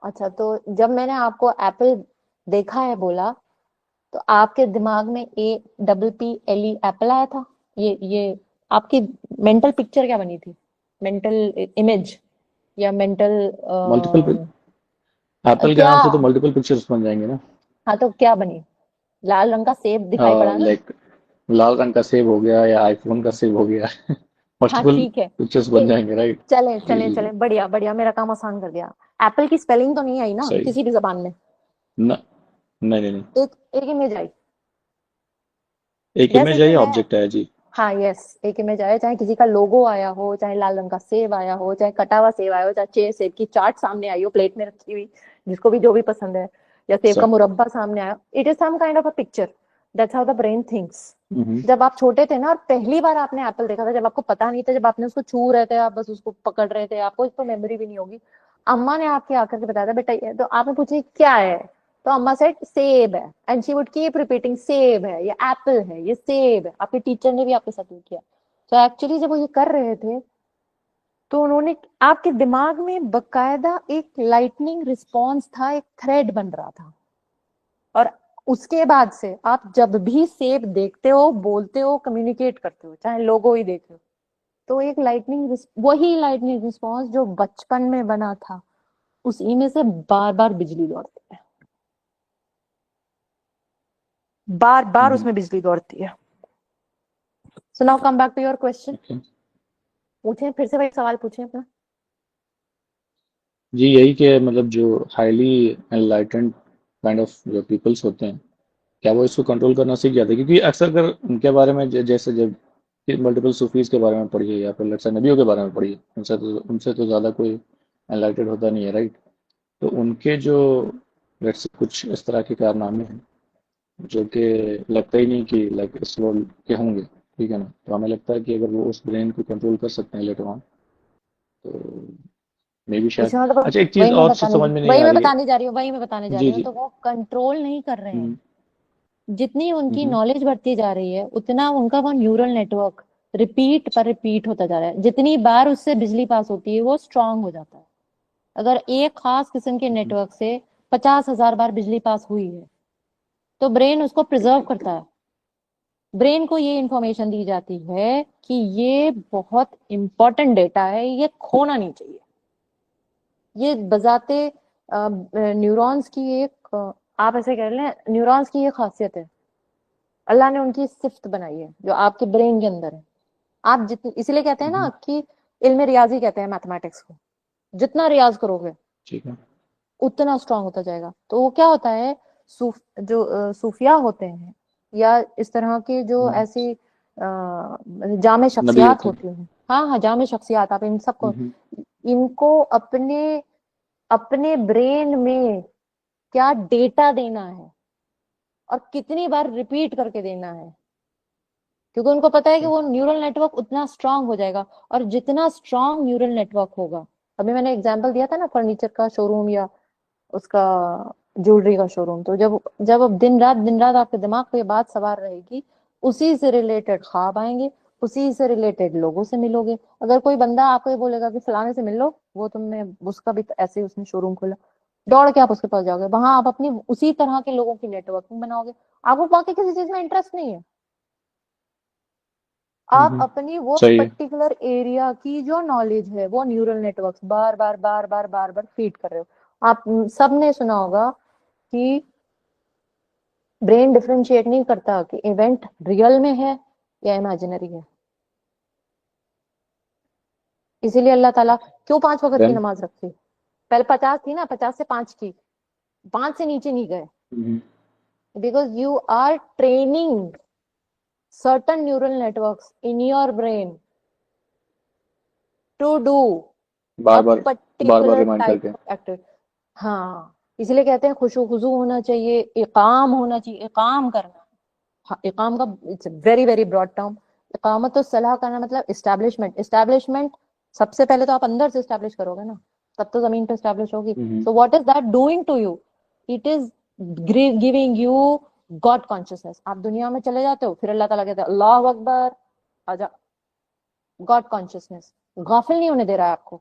अच्छा, तो जब मैंने आपको एप्पल देखा है बोला, तो आपके दिमाग में APPLE एप्पल आया था? ये आपकी मेंटल पिक्चर क्या बनी थी, मेंटल इमेज या मेंटल मल्टीपल, एप्पल के क्या? नाम से तो मल्टीपल पिक्चर्स बन जाएंगे ना। हाँ, तो क्या बनी? लाल रंग का सेब दिखाई पड़ा ना? लाइक लाल रंग का सेब हो गया या आईफोन का सेब हो गया। हाँ मल्टीपल ठीक है, पिक्चर्स बन जाएंगे, राइट? चले जी चले जी जी, चले, बढ़िया बढ़िया, मेरा काम आसान कर दिया। एप्पल की स्पेलिंग तो नहीं आई ना सही। किसी भी जबान में? न, नहीं नहीं नहीं, एक एक इमेज आई, एक जैसे इमेज कि है या मैं, ऑब्जेक्ट है जी? हाँ यस, एक इमेज आया, चाहे किसी का लोगो आया हो, चाहे लाल रंग का सेब आया हो, चाहे कटा हुआ सेब आया हो, चाहे सेब की चाट सामने आई हो प्लेट में रखी हुई, जिसको भी जो भी पसंद है, या सेब का सर। मुरब्बा सामने आया, it is some kind of a picture. That's how the brain thinks. Hmm जब आप छोटे थे ना और पहली बार आपने एप्पल देखा था, जब आपको पता नहीं था, जब आपने उसको छू रहे थे, आप बस उसको पकड़ रहे थे, आपको तो मेमोरी भी नहीं होगी, अम्मा ने आपके आकर के बताया था बेटा ये, तो आपने पूछा क्या है, तो अम्मा सेड सेब है, and she would keep repeating सेब है, ये एप्पल है, ये सेब है। आपके टीचर ने भी आपके साथ ये किया। तो एक्चुअली जब वो ये कर रहे थे, तो उन्होंने आपके दिमाग में बकायदा एक लाइटनिंग रिस्पॉन्स था, एक थ्रेड बन रहा था, और उसके बाद से आप जब भी सेब देखते हो, बोलते हो, कम्युनिकेट करते हो, चाहे लोगो ही देख लो, तो एक वही लाइटनिंग रिस्पॉन्स जो बचपन में बना था, उसी में से बार बार बिजली दौड़ती है, बार बार उसमें बिजली दौड़ती है। So now come back to your question. Okay. पूछे फिर से, वही सवाल पूछे अपना। जी, यही कि मतलब जो हाईली एनलाइटेंड काइंड ऑफ जो पीपल्स होते हैं, क्या वो इसको कंट्रोल करना सीख जाते हैं? क्योंकि अक्सर अगर उनके बारे में जैसे जब मल्टीपल सूफीज के बारे में पढ़िए या फिर लक्षण नबियों के बारे में पढ़िए, उनसे तो ज़्यादा कोई एनलाइटेड होता नहीं है, राइट? तो उनके जो लेट्स कुछ इस तरह के कारनामे हैं जो कि लगता ही नहीं कि लाइक इस लेवल के होंगे, ठीक है ना, तो हमें लगता है कि अगर वो उस ब्रेन को कंट्रोल कर सकते हैं लेटर ऑन, तो मे भी शायद। इसमें मतलब अच्छा, एक वही चीज मैं और बताने समझ में नहीं वही आ मैं रही है। बताने जा रही हूँ वही मैं बताने जा जी रही हूँ जी। तो वो कंट्रोल नहीं कर रहे हम्म हैं। जितनी उनकी हम्म नॉलेज बढ़ती जा रही है उतना उनका वो न्यूरल नेटवर्क रिपीट पर रिपीट होता जा रहा है। जितनी बार उससे बिजली पास होती है वो स्ट्रांग हो जाता है। अगर एक खास किस्म के हम्म, नेटवर्क से 50,000 बार बिजली पास हुई है तो ब्रेन उसको प्रिजर्व करता है। ब्रेन को ये इंफॉर्मेशन दी जाती है कि ये बहुत इंपॉर्टेंट डेटा है, ये खोना नहीं चाहिए। ये बजाते न्यूरॉन्स की एक आप ऐसे कह लें न्यूरॉन्स की ये खासियत है। अल्लाह ने उनकी सिफ्त बनाई है जो आपके ब्रेन के अंदर है। आप जितनी इसलिए कहते हैं ना हम्म, कि इल्म रियाजी कहते हैं मैथमेटिक्स को। जितना रियाज करोगे ठीक है। उतना स्ट्रांग होता जाएगा। तो वो क्या होता है जो सूफिया होते हैं या इस तरह के जो हम्म, ऐसी जामे नबी शख्सियात होते हैं। होती हैं। हाँ हाँ, जामे शख्सियात आप इन सबको हम्म, इनको अपने अपने ब्रेन में क्या डेटा देना है और कितनी बार रिपीट करके देना है, क्योंकि उनको पता है कि वो न्यूरल नेटवर्क उतना स्ट्रांग हो जाएगा। और जितना स्ट्रांग न्यूरल नेटवर्क होगा, अभी मैंने एग्जांपल दिया था ना फर्नीचर का शोरूम या उसका ज्वेलरी का शोरूम, तो जब जब अब दिन रात आपके दिमाग पे ये बात सवार रहेगी, उसी से रिलेटेड ख्वाब आएंगे, उसी से रिलेटेड लोगों से मिलोगे। अगर कोई बंदा आपको ये बोलेगा कि फलाने से मिल लो, वो तुमने उसका भी तो ऐसे ही उसने शोरूम खोला, दौड़ के आप उसके पास जाओगे, वहां आप अपनी उसी तरह के लोगों की नेटवर्किंग बनाओगे। आपको बाकी किसी चीज में इंटरेस्ट नहीं है, आप हम्म, अपनी वो सही है। पर्टिकुलर एरिया की जो नॉलेज है वो न्यूरल नेटवर्क्स बार बार फीड कर रहे हो। आप सबने सुना होगा कि ब्रेन डिफरेंशिएट नहीं करता कि इवेंट रियल में है या इमेजिनरी है। इसीलिए अल्लाह ताला क्यों 5 वक्त की देन नमाज रखी। पहले 50 थी ना, 50 से 5 की, 5 से नीचे नहीं गए। Because you are training certain neural networks in your brain to do a बार बार particular रिमाइंड type करके। of activity। हाँ, इसलिए कहते हैं खुशू खुजू होना चाहिए, इकाम होना चाहिए, इकाम करना। हाँ, इकाम का it's very very broad term. इकामत तो सलाह करना मतलब इस्टेब्लिशमेंट। इस्टेब्लिशमेंट सबसे पहले तो आप अंदर से इस्टेब्लिश करोगे ना, तब तो जमीन पे इस्टेब्लिश होगी। So what is that doing to you? It is giving you God consciousness. आप दुनिया में चले जाते हो, फिर अल्लाह ताला कहता है अल्लाह अकबर, आजा, गॉड कॉन्शियसनेस। गाफिल नहीं होने दे रहा है आपको।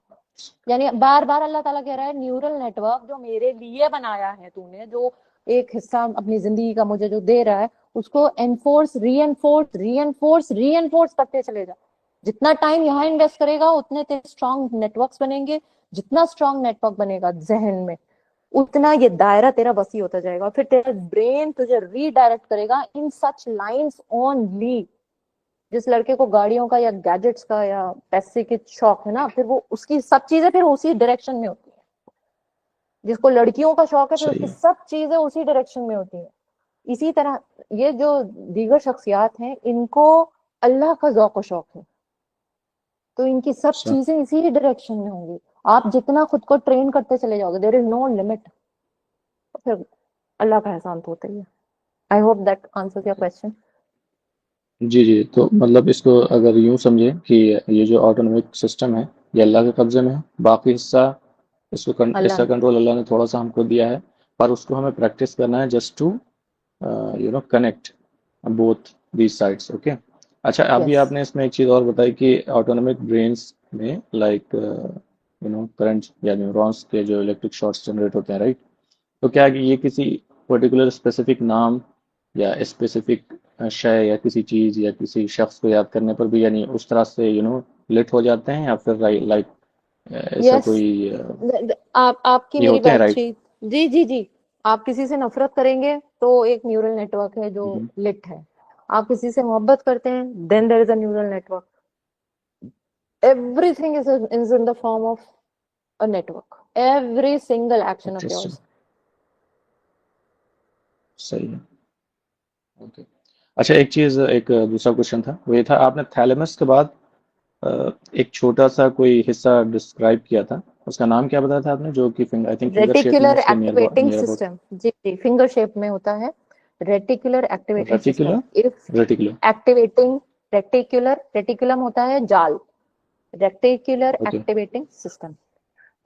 यानी बार बार अल्लाह ताला कह रहा है न्यूरल नेटवर्क जो मेरे लिए बनाया है तूने, जो एक हिस्सा अपनी जिंदगी का मुझे जो दे रहा है, उसको एनफोर्स रीएनफोर्स रीएनफोर्स रीएनफोर्स करते चले जा। जितना टाइम यहाँ इन्वेस्ट करेगा उतने तेरे स्ट्रॉन्ग नेटवर्क्स बनेंगे। जितना स्ट्रॉन्ग नेटवर्क बनेगा जहन में, उतना ये दायरा तेरा वसी होता जाएगा। और फिर तेरा ब्रेन तुझे रीडायरेक्ट करेगा इन सच लाइंस ओनली। जिस लड़के को गाड़ियों का या गैजेट्स का या पैसे की शौक है ना, फिर वो उसकी सब चीजें फिर उसी डायरेक्शन में होती है। जिसको लड़कियों का शौक है फिर सही उसकी है। सब चीजें उसी डायरेक्शन में होती है। इसी तरह ये जो दीगर शख्सियात हैं, इनको अल्लाह का ज़ौक़ व शौक है, तो इनकी सब अच्छा। चीजें इसी डायरेक्शन में होंगी। आप जितना खुद को ट्रेन करते चले जाओगे, देयर इज नो लिमिट। फिर अल्लाह का एहसान तो होता ही है। I hope that answers your question. जी जी, तो मतलब इसको अगर यूं समझे कि ये जो ऑटोनॉमिक सिस्टम है ये अल्लाह के कब्जे में है, बाकी हिस्सा अल्लाह इसका ने, कंट्रोल अल्लाह ने थोड़ा सा हमको दिया है, पर उसको हमें प्रैक्टिस करना है just to connect both these sides. Okay. अच्छा, अभी यस आपने इसमें एक चीज़ और बताई कि ऑटोनॉमिक ब्रेन्स में लाइक करंट या न्यूरॉन्स के जो इलेक्ट्रिक शॉर्ट्स जनरेट होते हैं, राइट? तो क्या है कि ये किसी पर्टिकुलर स्पेसिफिक नाम या स्पेसिफिक शय या किसी चीज़ या किसी शख्स को याद करने पर भी यानी उस तरह से लिट हो जाते हैं, या फिर लाइक ऐसा यस, कोई आप आपकी ये मेरी होते हैं, राइट? बातचीत, जी जी जी, आप किसी से नफरत करेंगे तो एक न्यूरल नेटवर्क है जो लिट है। आप किसी से मोहब्बत करते हैं, then there is a neural network. Everything is in the form of a network, every single action of interesting. Yours. सही है। ओके। अच्छा, एक चीज़, एक दूसरा क्वेश्चन था, वो ये था, आपने थैलेमस के बाद एक छोटा सा कोई हिस्सा डिस्क्राइब किया था, उसका नाम क्या बताया था आपने, जो कि आई थिंक फिंगर शेप में रेटिकुलर उसके एक्टिवेटिंग नियर अबाउट? सिस्टम, जी जी, फिंगर शेप में होता है reticular activating system. Reticular. If reticular. Activating reticulum होता है जाल, रेटिकुलर ओके। Activating system.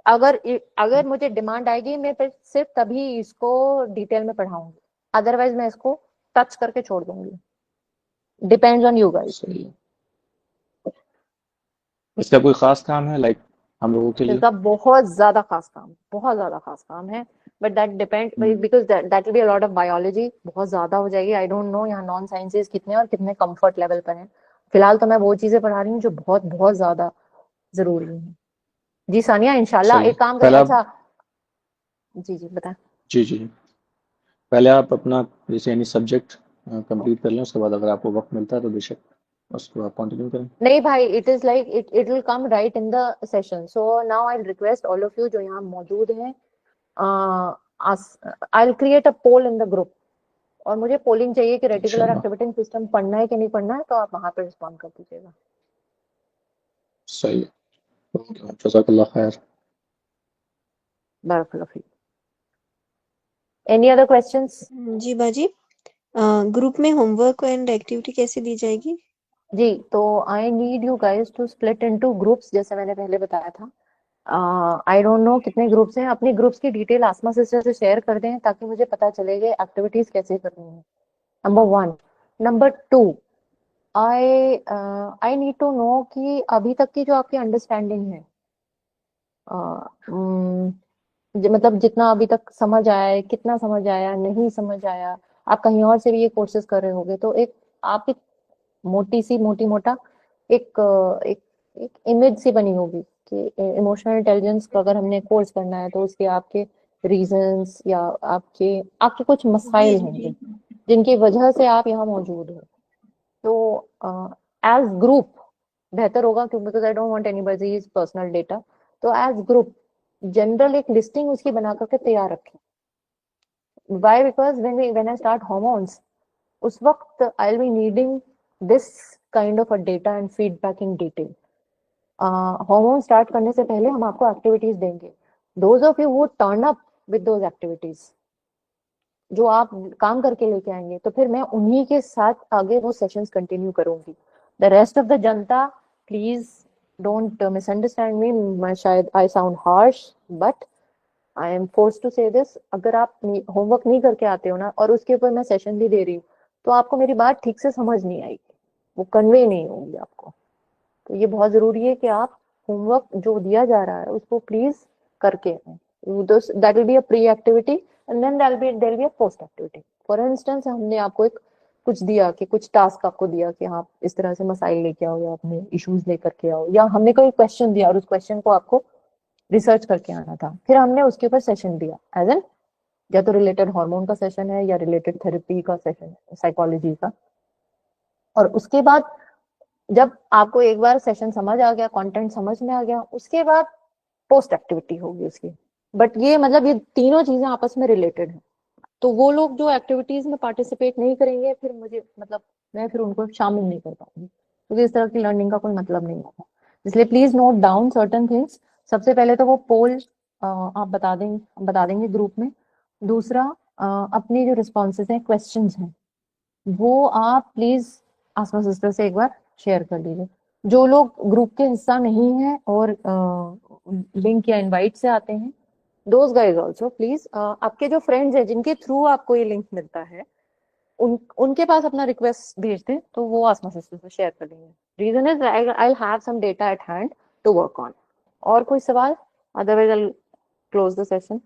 अगर मुझे डिमांड आएगी मैं फिर सिर्फ तभी इसको डिटेल में पढ़ाऊंगी, अदरवाइज मैं इसको टच करके छोड़ दूंगी। Depends on you guys. सही है। इसका कोई खास काम है लाइक हम लोगों के लिए? इसका बहुत ज्यादा खास काम है, but that depend because that will be a lot of biology, बहुत ज्यादा हो जाएगी। आई डोंट नो यहाँ नॉन साइंसेस कितने और कितने कंफर्ट लेवल पर हैं। फिलहाल तो मैं वो चीजें पढ़ा रही हूँ जो बहुत बहुत ज्यादा जरूरी है। जी सानिया, इंशाल्लाह सही है। एक काम करें। पहले आप अच्छा, जी जी बताएं। जी जी पहले आप अपना जैसे यानी सब्जेक्ट कंप्लीट कर लें, उसके बाद अगर आपको वक्त मिलता है तो बेशक उसको आप कंटिन्यू करें। नहीं भाई, it is like it will come right in the session. So now I request all of you जो यहाँ मौजूद हैं, I create a poll in the group, और मुझे पोलिंग चाहिए कि रेटिकुलर इंशाल्लाह। एक्टिवेटिंग सिस्टम पढ़ना है कि नहीं पढ़ना है, तो आप वहां पे रिस्पॉन्ड कर दीजिएगा। सही है। ओके, जज़ाकल्लाह खैर। बारकाल्लाह फीक। Any other questions? जी बाजी, ग्रुप में होमवर्क एंड एक्टिविटी कैसे दी जाएगी? जी, तो I need you guys to split into groups, जैसे मैंने पहले बताया था। आई डोंट नो कितने ग्रुप्स हैं, अपनी ग्रुप्स की डिटेल आसमा सिस्टर से शेयर कर दें ताकि मुझे पता चलेगा एक्टिविटीज कैसे करनी है। Number 1। Number 2, I need to know कि अभी तक की जो आपकी अंडरस्टैंडिंग है, मतलब जितना अभी तक समझ आया है, कितना समझ आया, नहीं समझ आया। आप कहीं और से भी ये कोर्सेज कर रहे होगे, तो एक आप एक मोटी मोटा एक एक एक इमेज सी बनी होगी कि इमोशनल इंटेलिजेंस का अगर हमने कोर्स करना है तो उसके आपके रीजंस या आपके आपके कुछ मसाइल होंगे जिनकी वजह से आप यहाँ मौजूद हो। तो एज ग्रुप बेहतर होगा, क्योंकि because I don't want anybody's personal data. तो एज ग्रुप जनरल एक लिस्टिंग उसकी बना करके तैयार रखें। Why? Because when I start hormones, उस वक्त I will be needing this kind of a data and feedback in detail. Hormone start करने से पहले हम आपको एक्टिविटीज देंगे। दोज ऑफ यू वो turn up with those activities जो आप काम करके लेके आएंगे, तो फिर मैं उन्हीं के साथ आगे वो सेशंस कंटिन्यू करूंगी। द रेस्ट ऑफ द जनता, प्लीज डोंट मिसअंडरस्टैंड मी। मैं शायद I sound harsh, but I am force to say this. अगर आप होमवर्क नहीं करके आते हो ना, और उसके ऊपर मैं सेशन भी दे रही हूँ, तो आपको मेरी बात ठीक से समझ नहीं आएगी, वो कन्वे नहीं होगी आपको। तो ये बहुत जरूरी है कि आप होमवर्क जो दिया जा रहा है उसको प्लीज करके आए। That will be a pre activity and then there will be a post activity. For instance, हमने आपको एक कुछ दिया कि कुछ टास्क आपको दिया कि आप इस तरह से मसाइल लेके आओ या अपने इश्यूज लेकर के आओ, या हमने कोई क्वेश्चन दिया और उस क्वेश्चन को आपको रिसर्च करके आना था, फिर हमने उसके ऊपर सेशन दिया। एज एन या तो रिलेटेड हार्मोन का सेशन है या रिलेटेड थेरेपी का सेशन है, साइकोलॉजी का। और उसके बाद जब आपको एक बार सेशन समझ आ गया, कंटेंट समझ में आ गया, उसके बाद पोस्ट एक्टिविटी होगी उसकी। बट ये मतलब ये तीनों चीजें आपस में रिलेटेड हैं। तो वो लोग जो एक्टिविटीज में पार्टिसिपेट नहीं करेंगे, फिर मुझे मतलब मैं फिर उनको शामिल नहीं कर पाऊंगी, क्योंकि इस तरह की लर्निंग का कोई मतलब नहीं होगा। इसलिए please note down certain things. सबसे पहले तो वो पोल आप बता देंगे ग्रुप में। दूसरा, अपनी जो रिस्पॉन्सेज हैं, क्वेश्चंस हैं, वो आप प्लीज आसमा सिस्टर से एक बार शेयर कर लीजिए। जो लोग ग्रुप के हिस्सा नहीं है और लिंक या इनवाइट से आते हैं, दोज गाइज ऑल्सो प्लीज, आपके जो फ्रेंड्स हैं जिनके थ्रू आपको ये लिंक मिलता है, उनके पास अपना रिक्वेस्ट भेज दें, तो वो आसमा सिस्टर से शेयर कर लेंगे। Reason is I have some data at hand to work on. और कोई सवाल? Otherwise I close the session.